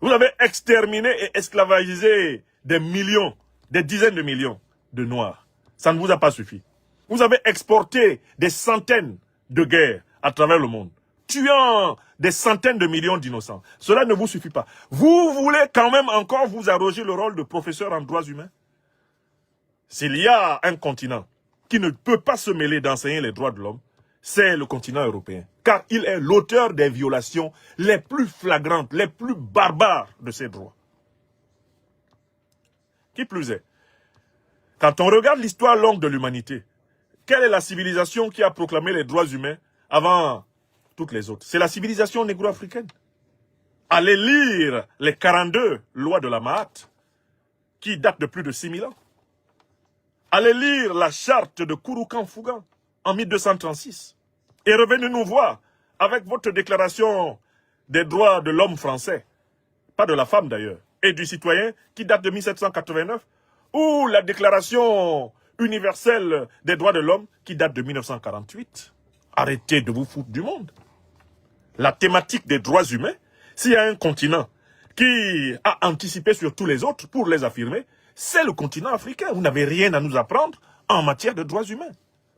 Vous avez exterminé et esclavagisé des millions, des dizaines de millions de Noirs. Ça ne vous a pas suffi. Vous avez exporté des centaines de guerres à travers le monde, tuant des centaines de millions d'innocents. Cela ne vous suffit pas. Vous voulez quand même encore vous arroger le rôle de professeur en droits humains? S'il y a un continent qui ne peut pas se mêler d'enseigner les droits de l'homme, c'est le continent européen. Car il est l'auteur des violations les plus flagrantes, les plus barbares de ces droits. Qui plus est, quand on regarde l'histoire longue de l'humanité, quelle est la civilisation qui a proclamé les droits humains avant toutes les autres? C'est la civilisation négro-africaine. Allez lire les 42 lois de la Mahat, qui datent de plus de 6000 ans. Allez lire la charte de Kouroukan-Fougan en 1236. Et revenez nous voir avec votre déclaration des droits de l'homme français, pas de la femme d'ailleurs, et du citoyen qui date de 1789, ou la déclaration universelle des droits de l'homme qui date de 1948. Arrêtez de vous foutre du monde. La thématique des droits humains, s'il y a un continent qui a anticipé sur tous les autres pour les affirmer, c'est le continent africain. Vous n'avez rien à nous apprendre en matière de droits humains.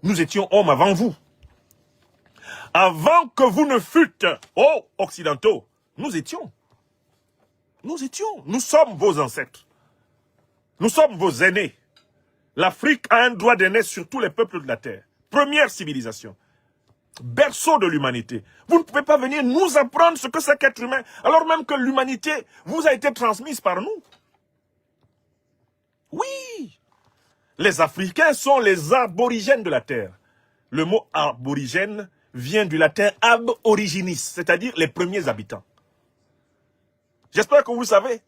Nous étions hommes avant vous. Avant que vous ne fûtes, oh, occidentaux, nous étions. Nous sommes vos ancêtres. Nous sommes vos aînés. L'Afrique a un droit d'aînés sur tous les peuples de la terre. Première civilisation. Berceau de l'humanité. Vous ne pouvez pas venir nous apprendre ce que c'est qu'être humain, alors même que l'humanité vous a été transmise par nous. Oui. Les Africains sont les aborigènes de la terre. Le mot aborigène vient du latin ab originis, c'est-à-dire les premiers habitants. J'espère que vous savez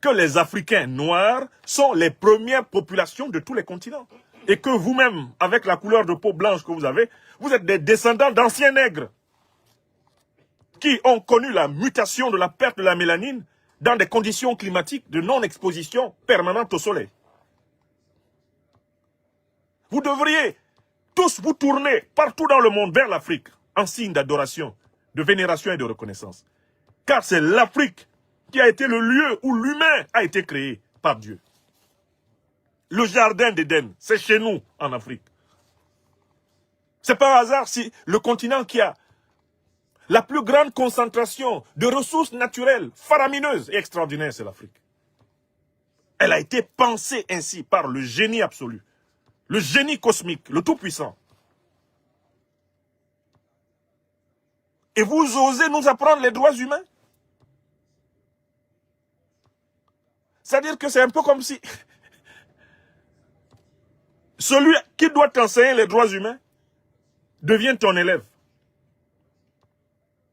que les Africains noirs sont les premières populations de tous les continents. Et que vous-même, avec la couleur de peau blanche que vous avez, vous êtes des descendants d'anciens nègres qui ont connu la mutation de la perte de la mélanine dans des conditions climatiques de non-exposition permanente au soleil. Vous devriez tous vous tourner partout dans le monde vers l'Afrique en signe d'adoration, de vénération et de reconnaissance. Car c'est l'Afrique qui a été le lieu où l'humain a été créé par Dieu. Le jardin d'Éden, c'est chez nous en Afrique. C'est par hasard si le continent qui a la plus grande concentration de ressources naturelles faramineuses et extraordinaires, c'est l'Afrique. Elle a été pensée ainsi par le génie absolu, le génie cosmique, le Tout-Puissant. Et vous osez nous apprendre les droits humains? C'est-à-dire que c'est un peu comme si celui qui doit t'enseigner les droits humains devient ton élève.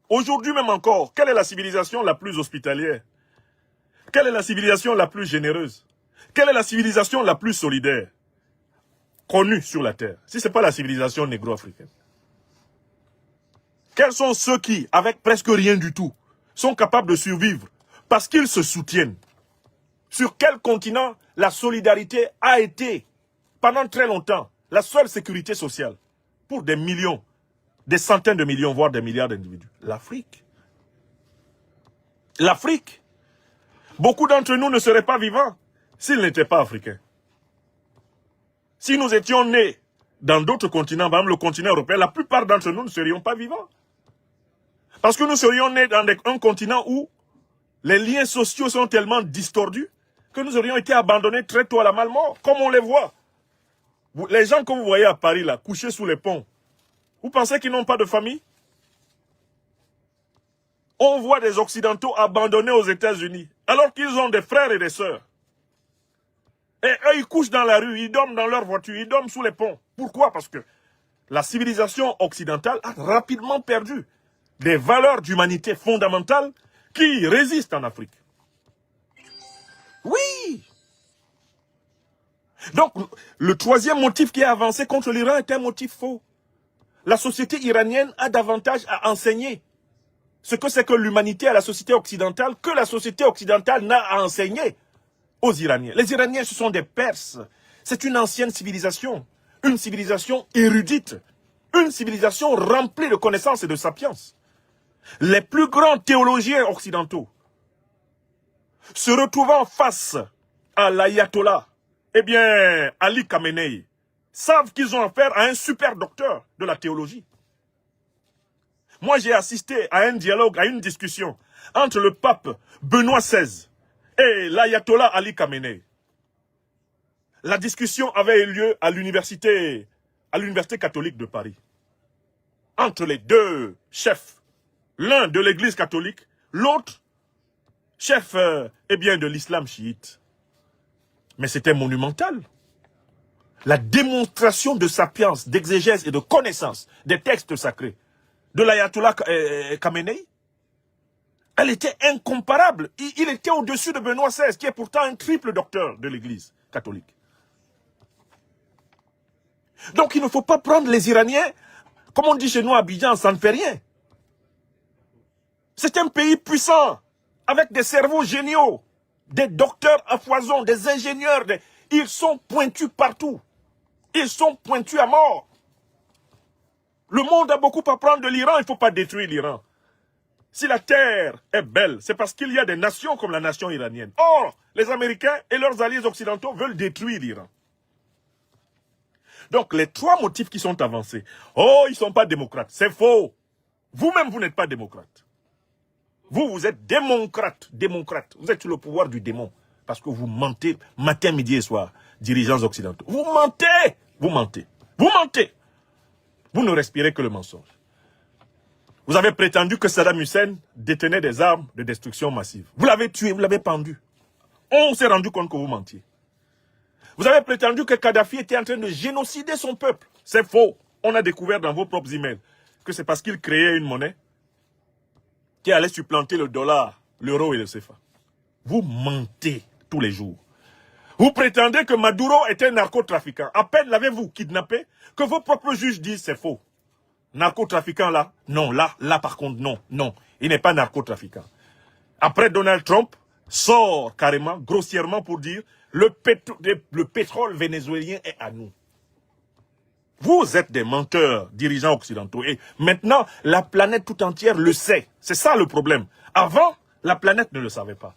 Aujourd'hui même encore, quelle est la civilisation la plus hospitalière? Quelle est la civilisation la plus généreuse? Quelle est la civilisation la plus solidaire connue sur la terre? Si ce n'est pas la civilisation négro-africaine. Quels sont ceux qui, avec presque rien du tout, sont capables de survivre parce qu'ils se soutiennent? Sur quel continent la solidarité a été, pendant très longtemps, la seule sécurité sociale pour des millions, des centaines de millions, voire des milliards d'individus? L'Afrique. L'Afrique. Beaucoup d'entre nous ne seraient pas vivants s'ils n'étaient pas africains. Si nous étions nés dans d'autres continents, par exemple le continent européen, la plupart d'entre nous ne serions pas vivants. Parce que nous serions nés dans un continent où les liens sociaux sont tellement distordus que nous aurions été abandonnés très tôt à la malmort, comme on les voit. Les gens que vous voyez à Paris, là, couchés sous les ponts, vous pensez qu'ils n'ont pas de famille? On voit des Occidentaux abandonnés aux États-Unis, alors qu'ils ont des frères et des sœurs. Et eux, ils couchent dans la rue, ils dorment dans leur voiture, ils dorment sous les ponts. Pourquoi? Parce que la civilisation occidentale a rapidement perdu des valeurs d'humanité fondamentales qui résistent en Afrique. Oui! Donc, le troisième motif qui est avancé contre l'Iran est un motif faux. La société iranienne a davantage à enseigner ce que c'est que l'humanité à la société occidentale que la société occidentale n'a à enseigner aux Iraniens. Les Iraniens, ce sont des Perses. C'est une ancienne civilisation. Une civilisation érudite. Une civilisation remplie de connaissances et de sapience. Les plus grands théologiens occidentaux, se retrouvant face à l'ayatollah, eh bien, Ali Khamenei, savent qu'ils ont affaire à un super docteur de la théologie. Moi, j'ai assisté à un dialogue, à une discussion entre le pape Benoît XVI et l'ayatollah Ali Khamenei. La discussion avait eu lieu à l'université catholique de Paris. Entre les deux chefs, l'un de l'église catholique, l'autre chef de l'islam chiite. Mais c'était monumental. La démonstration de sapience, d'exégèse et de connaissance des textes sacrés de l'ayatollah Khamenei, elle était incomparable. Il était au-dessus de Benoît XVI, qui est pourtant un triple docteur de l'église catholique. Donc il ne faut pas prendre les Iraniens, comme on dit chez nous à Abidjan, ça ne fait rien. C'est un pays puissant, avec des cerveaux géniaux, des docteurs à foison, des ingénieurs. Ils sont pointus partout. Ils sont pointus à mort. Le monde a beaucoup à apprendre de l'Iran, il ne faut pas détruire l'Iran. Si la terre est belle, c'est parce qu'il y a des nations comme la nation iranienne. Or, les Américains et leurs alliés occidentaux veulent détruire l'Iran. Donc, les trois motifs qui sont avancés. Oh, ils ne sont pas démocrates. C'est faux. Vous-même, vous n'êtes pas démocrate. Vous êtes démocrate. Vous êtes sur le pouvoir du démon. Parce que vous mentez matin, midi et soir, dirigeants occidentaux. Vous mentez. Vous ne respirez que le mensonge. Vous avez prétendu que Saddam Hussein détenait des armes de destruction massive. Vous l'avez tué, vous l'avez pendu. On s'est rendu compte que vous mentiez. Vous avez prétendu que Kadhafi était en train de génocider son peuple. C'est faux. On a découvert dans vos propres emails que c'est parce qu'il créait une monnaie qui allait supplanter le dollar, l'euro et le CFA. vous mentez tous les jours. Vous prétendez que Maduro est un narcotrafiquant. À peine l'avez-vous kidnappé que vos propres juges disent c'est faux. Narcotrafiquant là? Non, là par contre, non, non. Il n'est pas narcotrafiquant. Après, Donald Trump sort carrément, grossièrement pour dire le pétrole vénézuélien est à nous. Vous êtes des menteurs, dirigeants occidentaux. Et maintenant, la planète tout entière le sait. C'est ça le problème. Avant, la planète ne le savait pas.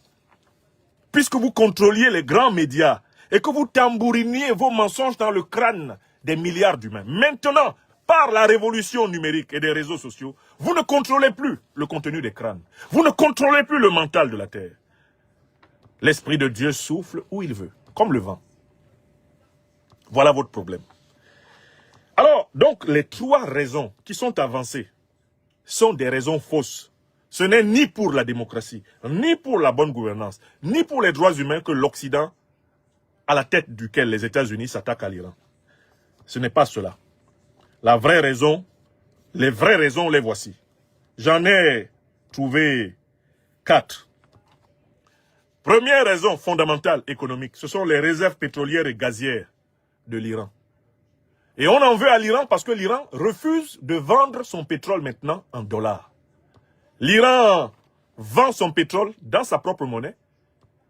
Puisque vous contrôliez les grands médias et que vous tambouriniez vos mensonges dans le crâne des milliards d'humains. Maintenant, par la révolution numérique et des réseaux sociaux, vous ne contrôlez plus le contenu des crânes. Vous ne contrôlez plus le mental de la Terre. L'Esprit de Dieu souffle où il veut, comme le vent. Voilà votre problème. Alors, donc, les trois raisons qui sont avancées sont des raisons fausses. Ce n'est ni pour la démocratie, ni pour la bonne gouvernance, ni pour les droits humains que l'Occident, à la tête duquel les États-Unis s'attaquent à l'Iran. Ce n'est pas cela. La vraie raison, les vraies raisons, les voici. J'en ai trouvé 4. Première raison fondamentale économique, ce sont les réserves pétrolières et gazières de l'Iran. Et on en veut à l'Iran parce que l'Iran refuse de vendre son pétrole maintenant en dollars. L'Iran vend son pétrole dans sa propre monnaie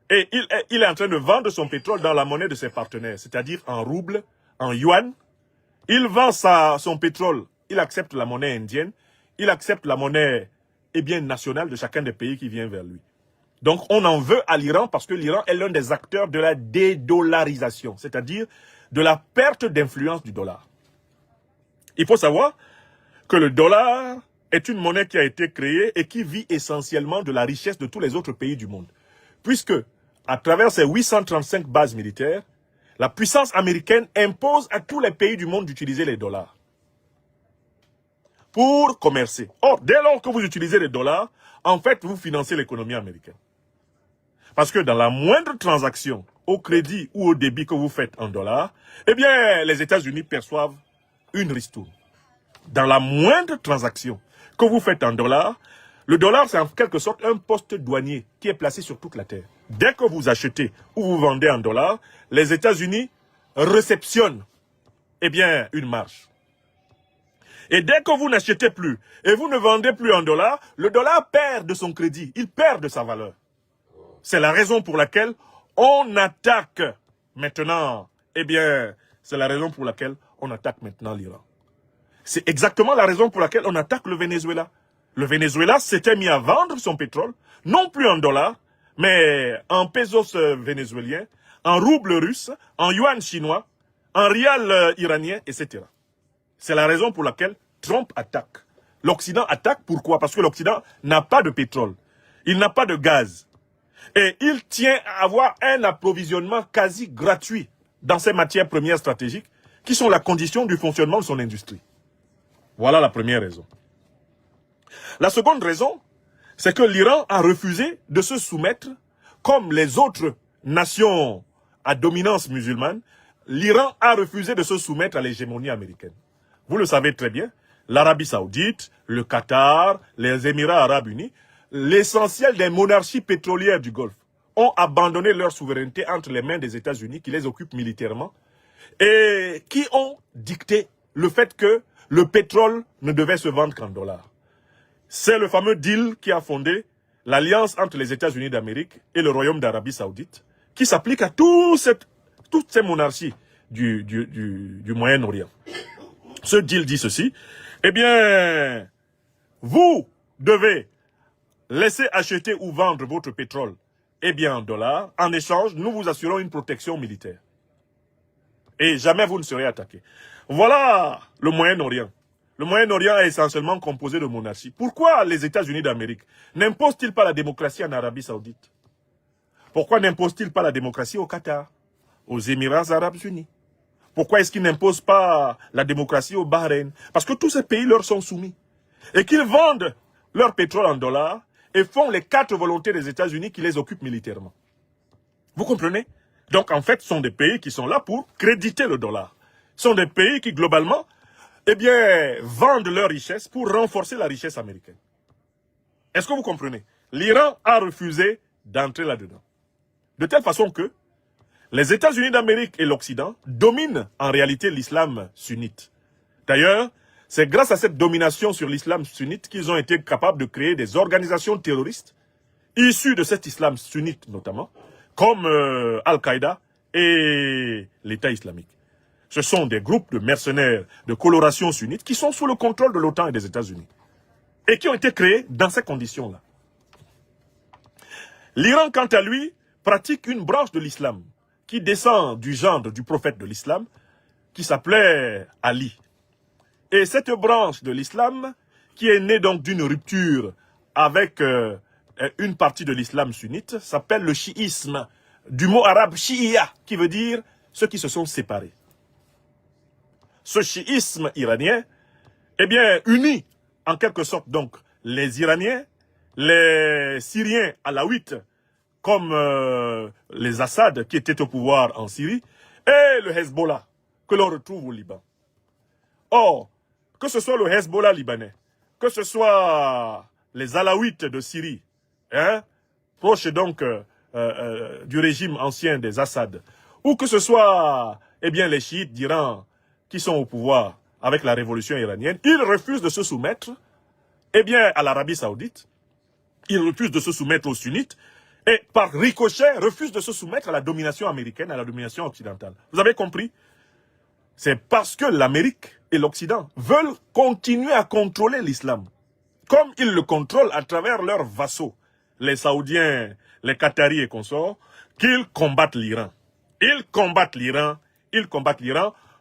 et il est en train de vendre son pétrole dans la monnaie de ses partenaires, c'est-à-dire en roubles, en yuan. Il vend son pétrole, il accepte la monnaie indienne, il accepte la monnaie nationale de chacun des pays qui vient vers lui. Donc on en veut à l'Iran parce que l'Iran est l'un des acteurs de la dédollarisation, c'est-à-dire de la perte d'influence du dollar. Il faut savoir que le dollar est une monnaie qui a été créée et qui vit essentiellement de la richesse de tous les autres pays du monde. Puisque, à travers ses 835 bases militaires, la puissance américaine impose à tous les pays du monde d'utiliser les dollars pour commercer. Or, dès lors que vous utilisez les dollars, en fait, vous financez l'économie américaine. Parce que dans la moindre transaction, au crédit ou au débit que vous faites en dollars, eh bien, les États-Unis perçoivent une ristourne. Dans la moindre transaction que vous faites en dollars, le dollar, c'est en quelque sorte un poste douanier qui est placé sur toute la Terre. Dès que vous achetez ou vous vendez en dollars, les États-Unis réceptionnent, une marge. Et dès que vous n'achetez plus et vous ne vendez plus en dollars, le dollar perd de son crédit, il perd de sa valeur. C'est la raison pour laquelle on attaque maintenant, c'est la raison pour laquelle on attaque maintenant l'Iran. C'est exactement la raison pour laquelle on attaque le Venezuela. Le Venezuela s'était mis à vendre son pétrole, non plus en dollars, mais en pesos vénézuéliens, en roubles russes, en yuan chinois, en rial iranien, etc. C'est la raison pour laquelle Trump attaque. L'Occident attaque, pourquoi? Parce que l'Occident n'a pas de pétrole, il n'a pas de gaz. Et il tient à avoir un approvisionnement quasi gratuit dans ces matières premières stratégiques qui sont la condition du fonctionnement de son industrie. Voilà la première raison. La seconde raison, c'est que l'Iran a refusé de se soumettre, comme les autres nations à dominance musulmane, l'Iran a refusé de se soumettre à l'hégémonie américaine. Vous le savez très bien, l'Arabie Saoudite, le Qatar, les Émirats Arabes Unis, l'essentiel des monarchies pétrolières du Golfe ont abandonné leur souveraineté entre les mains des États-Unis qui les occupent militairement et qui ont dicté le fait que le pétrole ne devait se vendre qu'en dollars. C'est le fameux deal qui a fondé l'alliance entre les États-Unis d'Amérique et le Royaume d'Arabie Saoudite qui s'applique à toutes ces monarchies du Moyen-Orient. Ce deal dit ceci, vous devez laissez acheter ou vendre votre pétrole, en dollars. En échange, nous vous assurons une protection militaire. Et jamais vous ne serez attaqué. Voilà le Moyen-Orient. Le Moyen-Orient est essentiellement composé de monarchies. Pourquoi les États-Unis d'Amérique n'imposent-ils pas la démocratie en Arabie Saoudite? Pourquoi n'imposent-ils pas la démocratie au Qatar, aux Émirats Arabes Unis? Pourquoi est-ce qu'ils n'imposent pas la démocratie au Bahreïn? Parce que tous ces pays leur sont soumis. Et qu'ils vendent leur pétrole en dollars et font les 4 volontés des États-Unis qui les occupent militairement. Vous comprenez? Donc en fait, ce sont des pays qui sont là pour créditer le dollar. Ce sont des pays qui globalement, vendent leur richesse pour renforcer la richesse américaine. Est-ce que vous comprenez? L'Iran a refusé d'entrer là-dedans. De telle façon que les États-Unis d'Amérique et l'Occident dominent en réalité l'islam sunnite. D'ailleurs, c'est grâce à cette domination sur l'islam sunnite qu'ils ont été capables de créer des organisations terroristes issues de cet islam sunnite notamment, comme Al-Qaïda et l'État islamique. Ce sont des groupes de mercenaires de coloration sunnite qui sont sous le contrôle de l'OTAN et des États-Unis et qui ont été créés dans ces conditions-là. L'Iran, quant à lui, pratique une branche de l'islam qui descend du gendre du prophète de l'islam qui s'appelait Ali. Et cette branche de l'islam, qui est née donc d'une rupture avec une partie de l'islam sunnite, s'appelle le chiisme, du mot arabe shi'a, qui veut dire ceux qui se sont séparés. Ce chiisme iranien, eh bien, unit en quelque sorte donc les Iraniens, les Syriens alaouites, comme les Assad qui étaient au pouvoir en Syrie, et le Hezbollah, que l'on retrouve au Liban. Or, que ce soit le Hezbollah libanais, que ce soit les Alaouites de Syrie, hein, proches donc du régime ancien des Assad, ou que ce soit eh bien, les chiites d'Iran qui sont au pouvoir avec la révolution iranienne, ils refusent de se soumettre eh bien, à l'Arabie saoudite, ils refusent de se soumettre aux sunnites, et par ricochet, refusent de se soumettre à la domination américaine, à la domination occidentale. Vous avez compris? C'est parce que l'Amérique et l'Occident veulent continuer à contrôler l'islam, comme ils le contrôlent à travers leurs vassaux, les Saoudiens, les Qataris et consorts, qu'ils combattent l'Iran. Ils combattent l'Iran,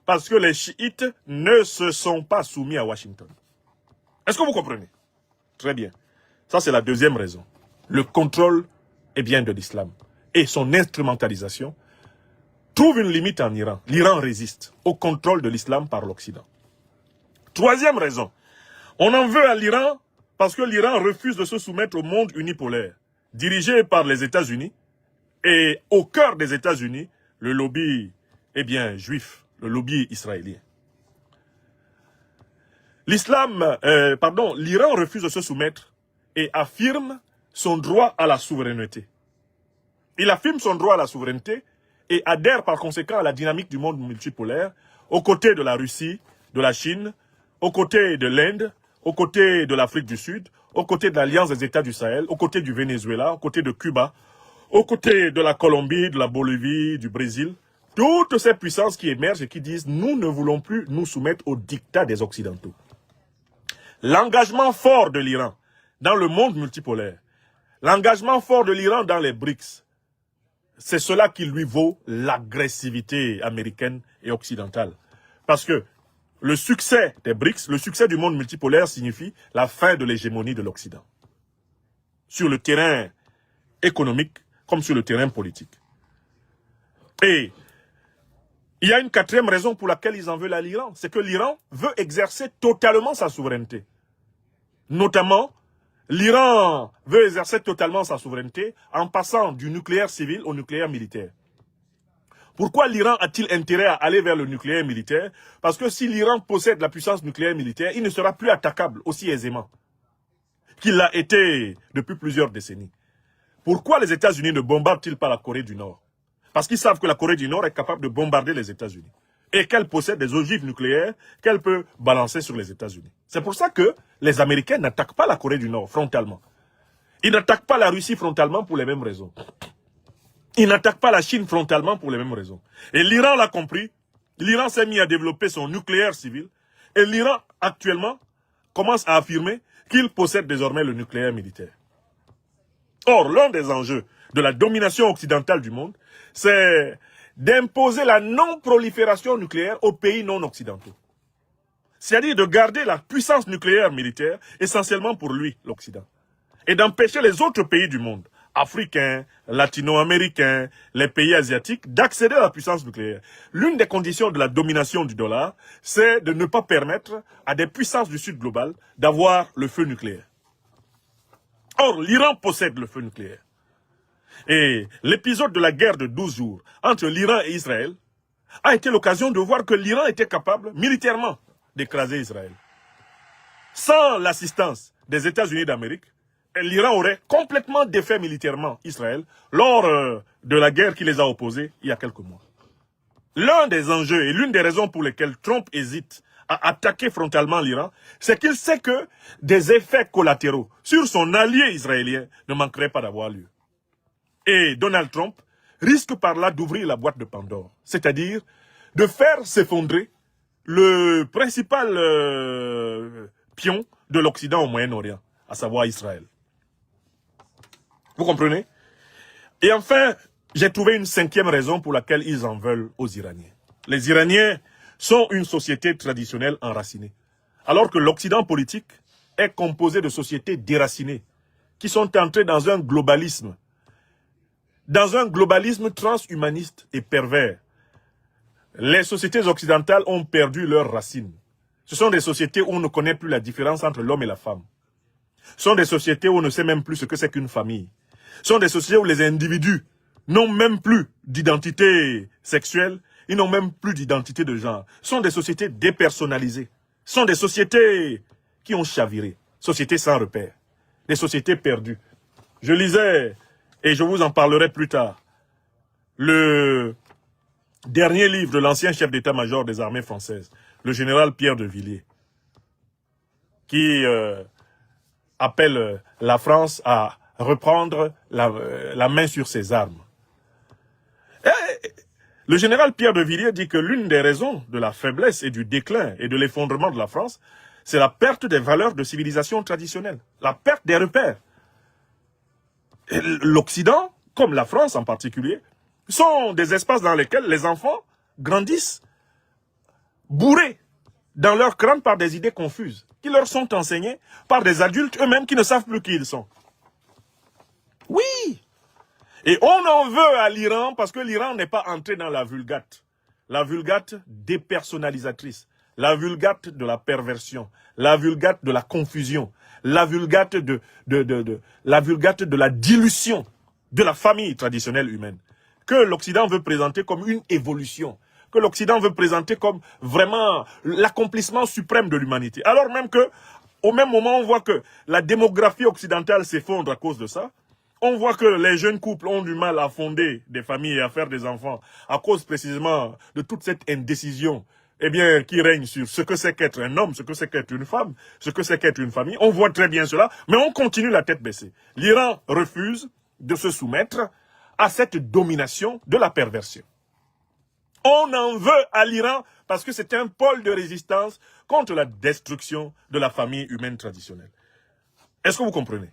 parce que les chiites ne se sont pas soumis à Washington. Est-ce que vous comprenez? Très bien. Ça, c'est la deuxième raison. Le contrôle est bien de l'islam. Et son instrumentalisation trouve une limite en Iran. L'Iran résiste au contrôle de l'islam par l'Occident. Troisième raison. On en veut à l'Iran parce que l'Iran refuse de se soumettre au monde unipolaire, dirigé par les États-Unis, et au cœur des États-Unis, le lobby, eh bien, juif, le lobby israélien. L'Iran refuse de se soumettre et affirme son droit à la souveraineté. Il affirme son droit à la souveraineté et adhère par conséquent à la dynamique du monde multipolaire, aux côtés de la Russie, de la Chine, aux côtés de l'Inde, aux côtés de l'Afrique du Sud, aux côtés de l'Alliance des États du Sahel, aux côtés du Venezuela, aux côtés de Cuba, aux côtés de la Colombie, de la Bolivie, du Brésil. Toutes ces puissances qui émergent et qui disent « nous ne voulons plus nous soumettre au diktat des Occidentaux ». L'engagement fort de l'Iran dans le monde multipolaire, l'engagement fort de l'Iran dans les BRICS, c'est cela qui lui vaut l'agressivité américaine et occidentale. Parce que le succès des BRICS, le succès du monde multipolaire signifie la fin de l'hégémonie de l'Occident. Sur le terrain économique comme sur le terrain politique. Et il y a une quatrième raison pour laquelle ils en veulent à l'Iran, c'est que l'Iran veut exercer totalement sa souveraineté. Notamment, l'Iran veut exercer totalement sa souveraineté en passant du nucléaire civil au nucléaire militaire. Pourquoi l'Iran a-t-il intérêt à aller vers le nucléaire militaire? Parce que si l'Iran possède la puissance nucléaire militaire, il ne sera plus attaquable aussi aisément qu'il l'a été depuis plusieurs décennies. Pourquoi les États-Unis ne bombardent-ils pas la Corée du Nord? Parce qu'ils savent que la Corée du Nord est capable de bombarder les États-Unis. Et qu'elle possède des ogives nucléaires qu'elle peut balancer sur les États-Unis. C'est pour ça que les Américains n'attaquent pas la Corée du Nord frontalement. Ils n'attaquent pas la Russie frontalement pour les mêmes raisons. Ils n'attaquent pas la Chine frontalement pour les mêmes raisons. Et l'Iran l'a compris. L'Iran s'est mis à développer son nucléaire civil. Et l'Iran, actuellement, commence à affirmer qu'il possède désormais le nucléaire militaire. Or, l'un des enjeux de la domination occidentale du monde, c'est d'imposer la non-prolifération nucléaire aux pays non occidentaux. C'est-à-dire de garder la puissance nucléaire militaire essentiellement pour lui, l'Occident. Et d'empêcher les autres pays du monde, africains, latino-américains, les pays asiatiques, d'accéder à la puissance nucléaire. L'une des conditions de la domination du dollar, c'est de ne pas permettre à des puissances du Sud global d'avoir le feu nucléaire. Or, l'Iran possède le feu nucléaire. Et l'épisode de la guerre de 12 jours entre l'Iran et Israël a été l'occasion de voir que l'Iran était capable, militairement, d'écraser Israël. Sans l'assistance des États-Unis d'Amérique, l'Iran aurait complètement défait militairement Israël lors de la guerre qui les a opposés il y a quelques mois. L'un des enjeux et l'une des raisons pour lesquelles Trump hésite à attaquer frontalement l'Iran, c'est qu'il sait que des effets collatéraux sur son allié israélien ne manqueraient pas d'avoir lieu. Et Donald Trump risque par là d'ouvrir la boîte de Pandore, c'est-à-dire de faire s'effondrer le principal pion de l'Occident au Moyen-Orient, à savoir Israël. Vous comprenez? Et enfin, j'ai trouvé une cinquième raison pour laquelle ils en veulent aux Iraniens. Les Iraniens sont une société traditionnelle enracinée, alors que l'Occident politique est composé de sociétés déracinées, qui sont entrées dans un globalisme transhumaniste et pervers. Les sociétés occidentales ont perdu leurs racines. Ce sont des sociétés où on ne connaît plus la différence entre l'homme et la femme. Ce sont des sociétés où on ne sait même plus ce que c'est qu'une famille. Ce sont des sociétés où les individus n'ont même plus d'identité sexuelle, ils n'ont même plus d'identité de genre. Ce sont des sociétés dépersonnalisées. Ce sont des sociétés qui ont chaviré. Sociétés sans repère. Des sociétés perdues. Je lisais, et je vous en parlerai plus tard, le dernier livre de l'ancien chef d'état-major des armées françaises, le général Pierre de Villiers, qui appelle la France à reprendre la main sur ses armes. Et le général Pierre de Villiers dit que l'une des raisons de la faiblesse et du déclin et de l'effondrement de la France, c'est la perte des valeurs de civilisation traditionnelle, la perte des repères. L'Occident, comme la France en particulier, sont des espaces dans lesquels les enfants grandissent bourrés dans leur crâne par des idées confuses, qui leur sont enseignées par des adultes eux-mêmes qui ne savent plus qui ils sont. Oui! Et on en veut à l'Iran parce que l'Iran n'est pas entré dans la vulgate. La vulgate dépersonnalisatrice, la vulgate de la perversion, la vulgate de la confusion, la vulgate de la dilution de la famille traditionnelle humaine, que l'Occident veut présenter comme une évolution, que l'Occident veut présenter comme vraiment l'accomplissement suprême de l'humanité. Alors même que, au même moment, on voit que la démographie occidentale s'effondre à cause de ça. On voit que les jeunes couples ont du mal à fonder des familles et à faire des enfants à cause précisément de toute cette indécision qui règne sur ce que c'est qu'être un homme, ce que c'est qu'être une femme, ce que c'est qu'être une famille. On voit très bien cela, mais on continue la tête baissée. L'Iran refuse de se soumettre à cette domination de la perversion. On en veut à l'Iran parce que c'est un pôle de résistance contre la destruction de la famille humaine traditionnelle. Est-ce que vous comprenez?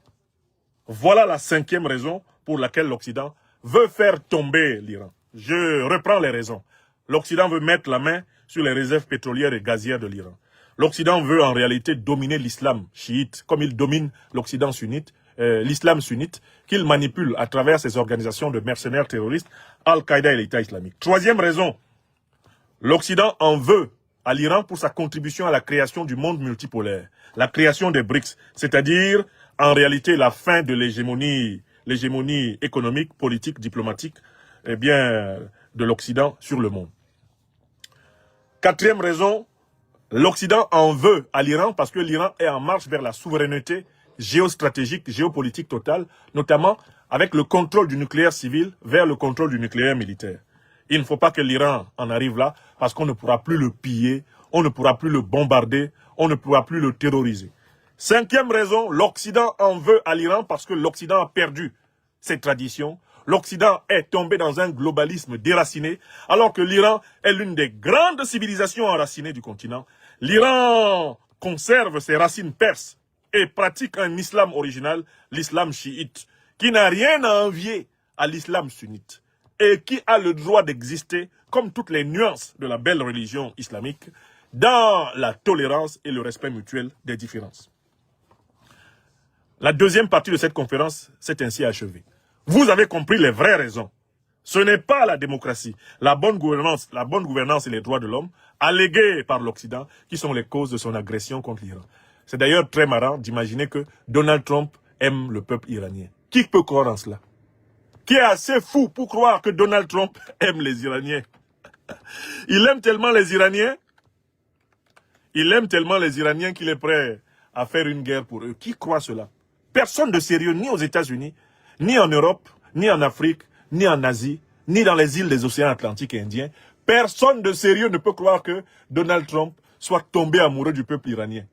Voilà la cinquième raison pour laquelle l'Occident veut faire tomber l'Iran. Je reprends les raisons. L'Occident veut mettre la main sur les réserves pétrolières et gazières de l'Iran. L'Occident veut en réalité dominer l'islam chiite, comme il domine l'Occident sunnite, l'islam sunnite, qu'il manipule à travers ses organisations de mercenaires terroristes, Al-Qaïda et l'État islamique. Troisième raison, l'Occident en veut à l'Iran pour sa contribution à la création du monde multipolaire, la création des BRICS, c'est-à-dire en réalité la fin de l'hégémonie économique, politique, diplomatique, de l'Occident sur le monde. Quatrième raison, l'Occident en veut à l'Iran parce que l'Iran est en marche vers la souveraineté géostratégique, géopolitique totale, notamment avec le contrôle du nucléaire civil vers le contrôle du nucléaire militaire. Il ne faut pas que l'Iran en arrive là parce qu'on ne pourra plus le piller, on ne pourra plus le bombarder, on ne pourra plus le terroriser. Cinquième raison, l'Occident en veut à l'Iran parce que l'Occident a perdu ses traditions. L'Occident est tombé dans un globalisme déraciné, alors que l'Iran est l'une des grandes civilisations enracinées du continent. L'Iran conserve ses racines perses et pratique un islam original, l'islam chiite, qui n'a rien à envier à l'islam sunnite et qui a le droit d'exister, comme toutes les nuances de la belle religion islamique, dans la tolérance et le respect mutuel des différences. La deuxième partie de cette conférence s'est ainsi achevée. Vous avez compris les vraies raisons. Ce n'est pas la démocratie, la bonne gouvernance et les droits de l'homme, allégués par l'Occident, qui sont les causes de son agression contre l'Iran. C'est d'ailleurs très marrant d'imaginer que Donald Trump aime le peuple iranien. Qui peut croire en cela? Qui est assez fou pour croire que Donald Trump aime les Iraniens? Il aime tellement les Iraniens, qu'il est prêt à faire une guerre pour eux. Qui croit cela? personne de sérieux, ni aux États-Unis, ni en Europe, ni en Afrique, ni en Asie, ni dans les îles des océans Atlantiques et Indiens, personne de sérieux ne peut croire que Donald Trump soit tombé amoureux du peuple iranien.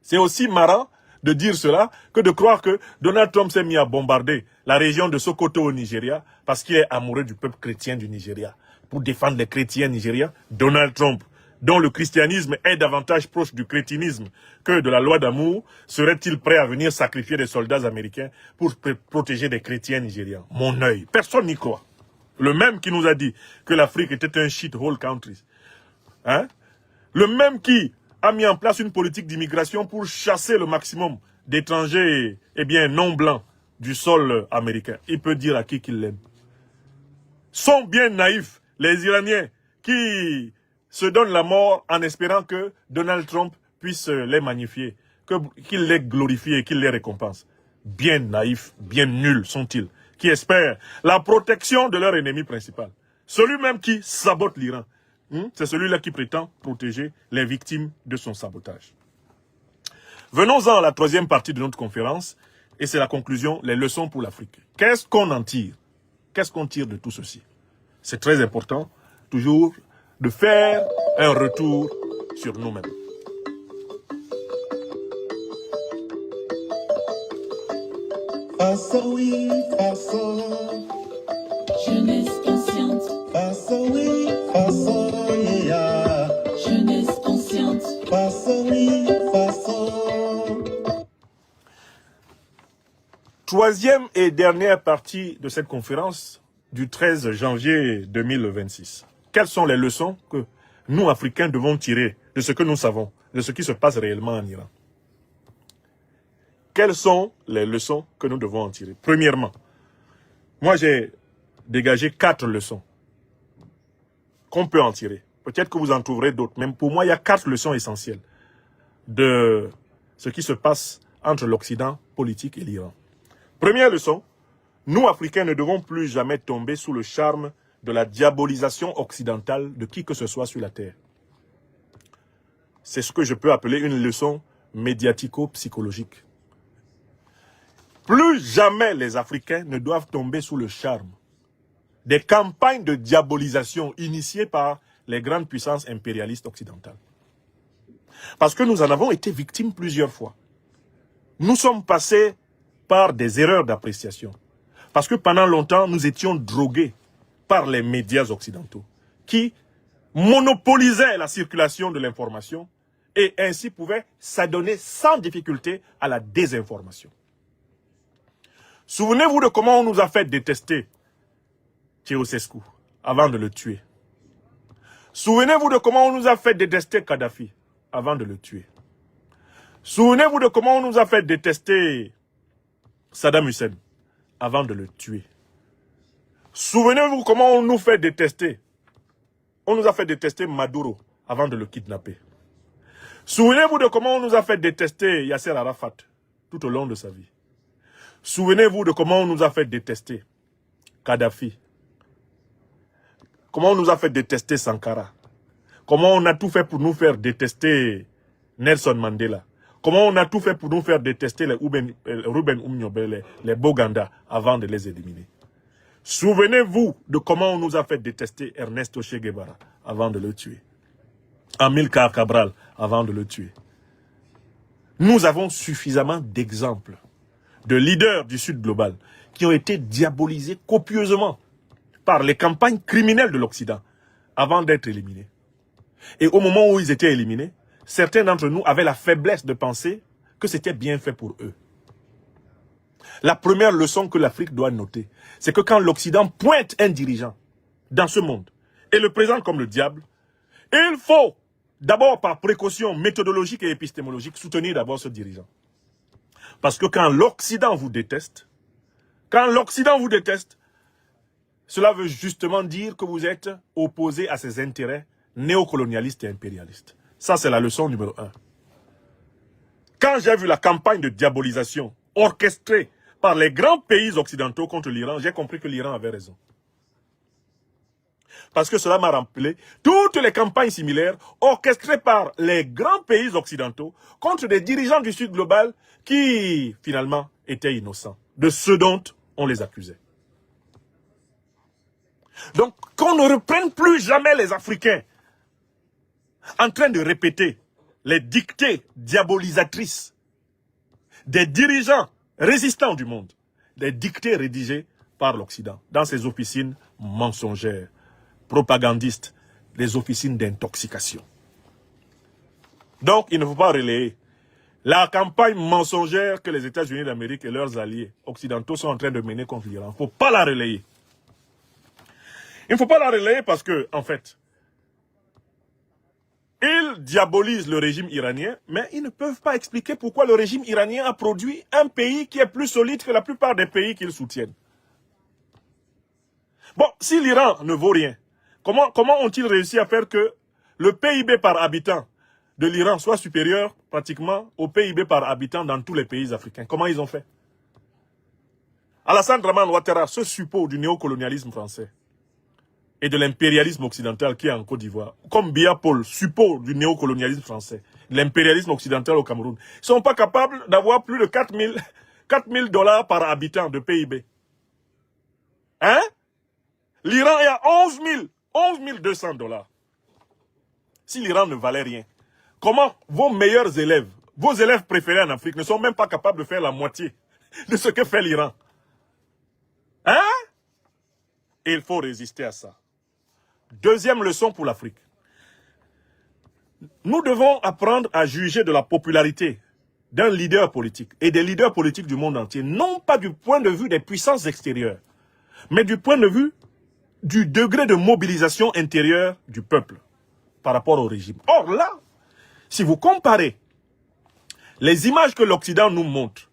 C'est aussi marrant de dire cela que de croire que Donald Trump s'est mis à bombarder la région de Sokoto au Nigeria parce qu'il est amoureux du peuple chrétien du Nigeria. Pour défendre les chrétiens nigériens, Donald Trump, dont le christianisme est davantage proche du crétinisme que de la loi d'amour, serait-il prêt à venir sacrifier des soldats américains pour protéger des chrétiens nigériens? Mon œil, personne n'y croit. Le même qui nous a dit que l'Afrique était un shithole country. Hein? Le même qui a mis en place une politique d'immigration pour chasser le maximum d'étrangers non blancs du sol américain. Il peut dire à qui qu'il l'aime. Sont bien naïfs les Iraniens qui se donnent la mort en espérant que Donald Trump puisse les magnifier, qu'il les glorifie et qu'il les récompense. Bien naïfs, bien nuls sont-ils, qui espèrent la protection de leur ennemi principal. Celui même qui sabote l'Iran. C'est celui-là qui prétend protéger les victimes de son sabotage. Venons-en à la troisième partie de notre conférence, et c'est la conclusion, les leçons pour l'Afrique. Qu'est-ce qu'on en tire? Qu'est-ce qu'on tire de tout ceci? C'est très important, toujours, de faire un retour sur nous-mêmes. Jeunesse consciente. Jeunesse consciente. Troisième et dernière partie de cette conférence du 13 janvier 2026. Quelles sont les leçons que nous, Africains, devons tirer de ce que nous savons, de ce qui se passe réellement en Iran? Quelles sont les leçons que nous devons en tirer? Premièrement, moi j'ai dégagé 4 leçons qu'on peut en tirer. Peut-être que vous en trouverez d'autres. Même pour moi, il y a 4 leçons essentielles de ce qui se passe entre l'Occident politique et l'Iran. Première leçon, nous, Africains, ne devons plus jamais tomber sous le charme de la diabolisation occidentale de qui que ce soit sur la Terre. C'est ce que je peux appeler une leçon médiatico-psychologique. Plus jamais les Africains ne doivent tomber sous le charme des campagnes de diabolisation initiées par les grandes puissances impérialistes occidentales. Parce que nous en avons été victimes plusieurs fois. Nous sommes passés par des erreurs d'appréciation. Parce que pendant longtemps, nous étions drogués par les médias occidentaux qui monopolisaient la circulation de l'information et ainsi pouvaient s'adonner sans difficulté à la désinformation. Souvenez-vous de comment on nous a fait détester Ceausescu avant de le tuer. Souvenez-vous de comment on nous a fait détester Kadhafi avant de le tuer. Souvenez-vous de comment on nous a fait détester Saddam Hussein avant de le tuer. Souvenez-vous comment on nous fait détester. On nous a fait détester Maduro avant de le kidnapper. Souvenez-vous de comment on nous a fait détester Yasser Arafat tout au long de sa vie. Souvenez-vous de comment on nous a fait détester Kadhafi. Comment on nous a fait détester Sankara. Comment on a tout fait pour nous faire détester Nelson Mandela. Comment on a tout fait pour nous faire détester les Ruben Umnyobe, les Boganda, avant de les éliminer. Souvenez-vous de comment on nous a fait détester Ernesto Che Guevara avant de le tuer. Amilcar Cabral avant de le tuer. Nous avons suffisamment d'exemples de leaders du Sud global qui ont été diabolisés copieusement par les campagnes criminelles de l'Occident avant d'être éliminés. Et au moment où ils étaient éliminés, certains d'entre nous avaient la faiblesse de penser que c'était bien fait pour eux. La première leçon que l'Afrique doit noter, c'est que quand l'Occident pointe un dirigeant dans ce monde et le présente comme le diable, il faut d'abord par précaution méthodologique et épistémologique soutenir d'abord ce dirigeant. Parce que quand l'Occident vous déteste, cela veut justement dire que vous êtes opposé à ses intérêts néocolonialistes et impérialistes. Ça, c'est la leçon numéro 1. Quand j'ai vu la campagne de diabolisation orchestrée par les grands pays occidentaux contre l'Iran, j'ai compris que l'Iran avait raison. Parce que cela m'a rappelé toutes les campagnes similaires orchestrées par les grands pays occidentaux contre des dirigeants du Sud global qui, finalement, étaient innocents de ce dont on les accusait. Donc, qu'on ne reprenne plus jamais les Africains en train de répéter les dictées diabolisatrices des dirigeants résistants du monde, des dictées rédigées par l'Occident dans ses officines mensongères, propagandistes, des officines d'intoxication. Donc, il ne faut pas relayer la campagne mensongère que les États-Unis d'Amérique et leurs alliés occidentaux sont en train de mener contre l'Iran. Il ne faut pas la relayer. Il ne faut pas la relayer parce que, en fait, ils diabolisent le régime iranien, mais ils ne peuvent pas expliquer pourquoi le régime iranien a produit un pays qui est plus solide que la plupart des pays qu'ils soutiennent. Bon, si l'Iran ne vaut rien, comment ont-ils réussi à faire que le PIB par habitant de l'Iran soit supérieur pratiquement au PIB par habitant dans tous les pays africains? Comment ils ont fait? Alassane Draman Ouattara, ce suppôt du néocolonialisme français et de l'impérialisme occidental qui est en Côte d'Ivoire, comme Biya Paul, suppôt du néocolonialisme français, de l'impérialisme occidental au Cameroun, ils ne sont pas capables d'avoir plus de 4 000 $ par habitant de PIB. Hein? L'Iran est à 11 200 $. Si l'Iran ne valait rien, comment vos meilleurs élèves, vos élèves préférés en Afrique ne sont même pas capables de faire la moitié de ce que fait l'Iran? Hein? Et il faut résister à ça. Deuxième leçon pour l'Afrique. Nous devons apprendre à juger de la popularité d'un leader politique et des leaders politiques du monde entier, non pas du point de vue des puissances extérieures, mais du point de vue du degré de mobilisation intérieure du peuple par rapport au régime. Or là, si vous comparez les images que l'Occident nous montre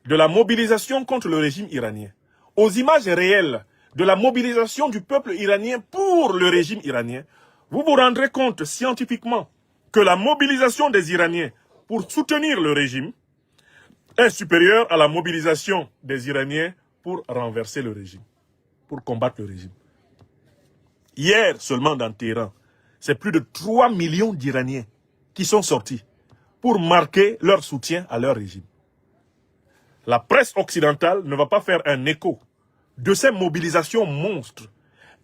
de la mobilisation contre le régime iranien aux images réelles de la mobilisation du peuple iranien pour le régime iranien, vous vous rendrez compte scientifiquement que la mobilisation des Iraniens pour soutenir le régime est supérieure à la mobilisation des Iraniens pour renverser le régime, pour combattre le régime. Hier, seulement dans Téhéran, c'est plus de 3 millions d'Iraniens qui sont sortis pour marquer leur soutien à leur régime. La presse occidentale ne va pas faire un écho de ces mobilisations monstres,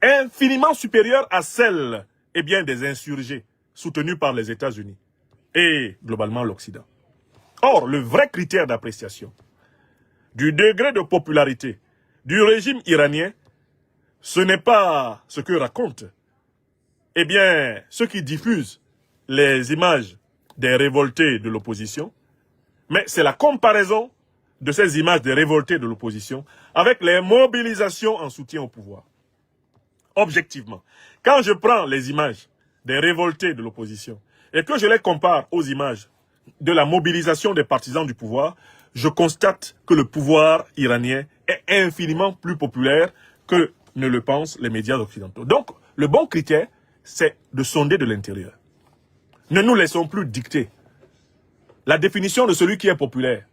infiniment supérieures à celles des insurgés soutenus par les États-Unis et globalement l'Occident. Or, le vrai critère d'appréciation du degré de popularité du régime iranien, ce n'est pas ce que racontent ceux qui diffusent les images des révoltés de l'opposition, mais c'est la comparaison de ces images des révoltés de l'opposition avec les mobilisations en soutien au pouvoir. Objectivement, quand je prends les images des révoltés de l'opposition et que je les compare aux images de la mobilisation des partisans du pouvoir, je constate que le pouvoir iranien est infiniment plus populaire que ne le pensent les médias occidentaux. Donc, le bon critère, c'est de sonder de l'intérieur. Ne nous laissons plus dicter la définition de celui qui est populaire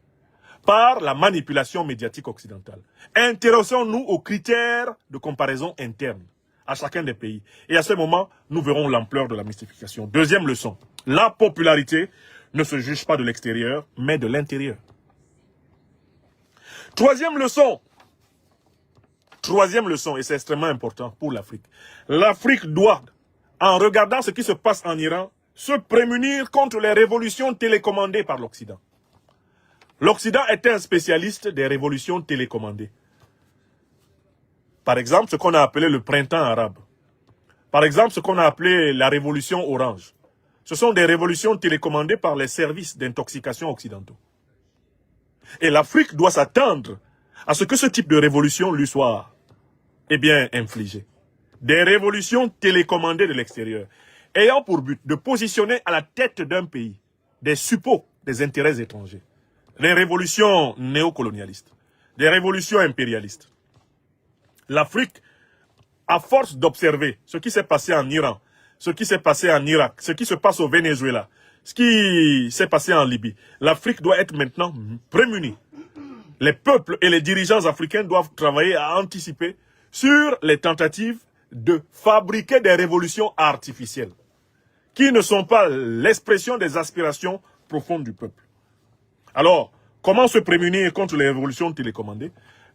par la manipulation médiatique occidentale. Intéressons-nous aux critères de comparaison interne à chacun des pays. Et à ce moment, nous verrons l'ampleur de la mystification. Deuxième leçon, la popularité ne se juge pas de l'extérieur, mais de l'intérieur. Troisième leçon, et c'est extrêmement important pour l'Afrique. L'Afrique doit, en regardant ce qui se passe en Iran, se prémunir contre les révolutions télécommandées par l'Occident. L'Occident était un spécialiste des révolutions télécommandées. Par exemple, ce qu'on a appelé le printemps arabe. Par exemple, ce qu'on a appelé la révolution orange. Ce sont des révolutions télécommandées par les services d'intoxication occidentaux. Et l'Afrique doit s'attendre à ce que ce type de révolution lui soit, infligée. Des révolutions télécommandées de l'extérieur, ayant pour but de positionner à la tête d'un pays des suppôts des intérêts étrangers. Les révolutions néocolonialistes, des révolutions impérialistes. L'Afrique, à force d'observer ce qui s'est passé en Iran, ce qui s'est passé en Irak, ce qui se passe au Venezuela, ce qui s'est passé en Libye, l'Afrique doit être maintenant prémunie. Les peuples et les dirigeants africains doivent travailler à anticiper sur les tentatives de fabriquer des révolutions artificielles qui ne sont pas l'expression des aspirations profondes du peuple. Alors, comment se prémunir contre les révolutions télécommandées?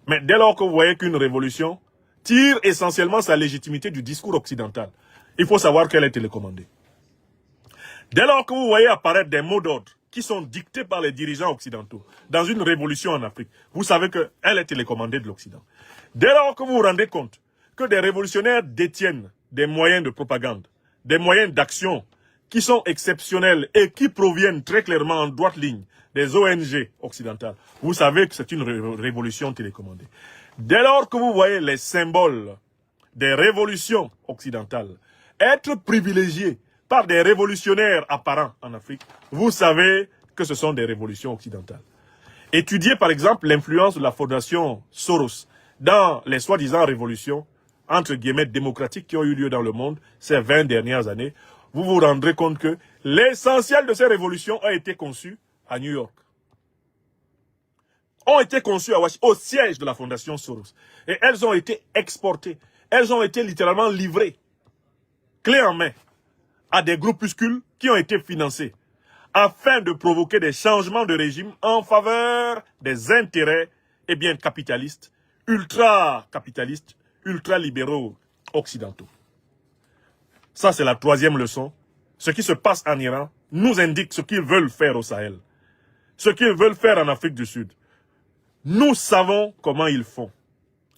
Mais dès lors que vous voyez qu'une révolution tire essentiellement sa légitimité du discours occidental, il faut savoir qu'elle est télécommandée. Dès lors que vous voyez apparaître des mots d'ordre qui sont dictés par les dirigeants occidentaux dans une révolution en Afrique, vous savez qu'elle est télécommandée de l'Occident. Dès lors que vous vous rendez compte que des révolutionnaires détiennent des moyens de propagande, des moyens d'action qui sont exceptionnels et qui proviennent très clairement en droite ligne des ONG occidentales, vous savez que c'est une révolution télécommandée. Dès lors que vous voyez les symboles des révolutions occidentales être privilégiés par des révolutionnaires apparents en Afrique, vous savez que ce sont des révolutions occidentales. Étudiez par exemple l'influence de la fondation Soros dans les soi-disant révolutions, entre guillemets, démocratiques qui ont eu lieu dans le monde ces 20 dernières années. Vous vous rendrez compte que l'essentiel de ces révolutions a été conçu à New York. Ont été conçues à Washington, au siège de la fondation Soros. Et elles ont été exportées. Elles ont été littéralement livrées, clé en main, à des groupuscules qui ont été financés afin de provoquer des changements de régime en faveur des intérêts capitalistes, ultra-capitalistes, ultra-libéraux occidentaux. Ça, c'est la troisième leçon. Ce qui se passe en Iran nous indique ce qu'ils veulent faire au Sahel, ce qu'ils veulent faire en Afrique du Sud. Nous savons comment ils font.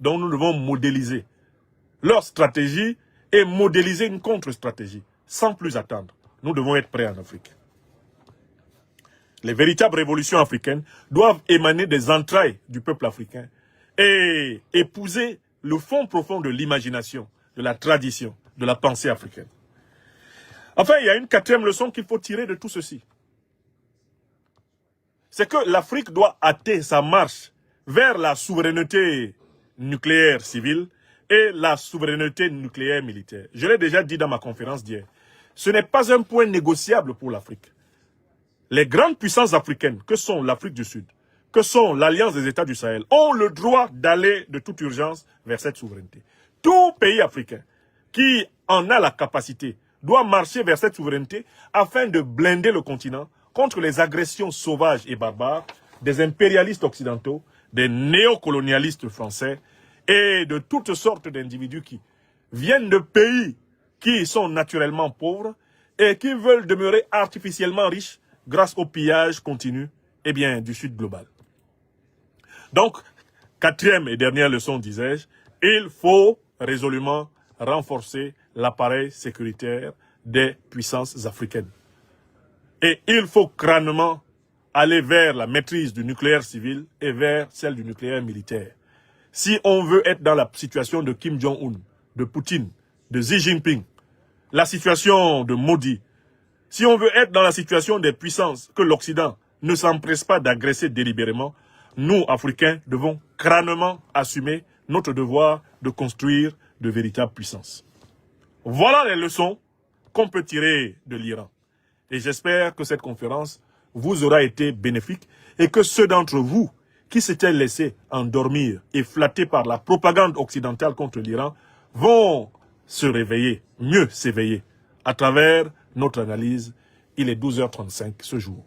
Donc nous devons modéliser leur stratégie et modéliser une contre-stratégie. Sans plus attendre, nous devons être prêts en Afrique. Les véritables révolutions africaines doivent émaner des entrailles du peuple africain et épouser le fond profond de l'imagination, de la tradition, de la pensée africaine. Enfin, il y a une quatrième leçon qu'il faut tirer de tout ceci. C'est que l'Afrique doit hâter sa marche vers la souveraineté nucléaire civile et la souveraineté nucléaire militaire. Je l'ai déjà dit dans ma conférence d'hier. Ce n'est pas un point négociable pour l'Afrique. Les grandes puissances africaines, que sont l'Afrique du Sud, que sont l'Alliance des États du Sahel, ont le droit d'aller de toute urgence vers cette souveraineté. Tout pays africain qui en a la capacité doit marcher vers cette souveraineté afin de blinder le continent contre les agressions sauvages et barbares des impérialistes occidentaux, des néocolonialistes français et de toutes sortes d'individus qui viennent de pays qui sont naturellement pauvres et qui veulent demeurer artificiellement riches grâce au pillage continu du Sud global. Donc, quatrième et dernière leçon, disais-je, il faut résolument renforcer l'appareil sécuritaire des puissances africaines. Et il faut crânement aller vers la maîtrise du nucléaire civil et vers celle du nucléaire militaire. Si on veut être dans la situation de Kim Jong-un, de Poutine, de Xi Jinping, la situation de Modi, si on veut être dans la situation des puissances que l'Occident ne s'empresse pas d'agresser délibérément, nous, Africains, devons crânement assumer notre devoir de construire de véritables puissances. Voilà les leçons qu'on peut tirer de l'Iran. Et j'espère que cette conférence vous aura été bénéfique et que ceux d'entre vous qui s'étaient laissés endormir et flattés par la propagande occidentale contre l'Iran vont se réveiller, mieux s'éveiller, à travers notre analyse. Il est 12h35 ce jour.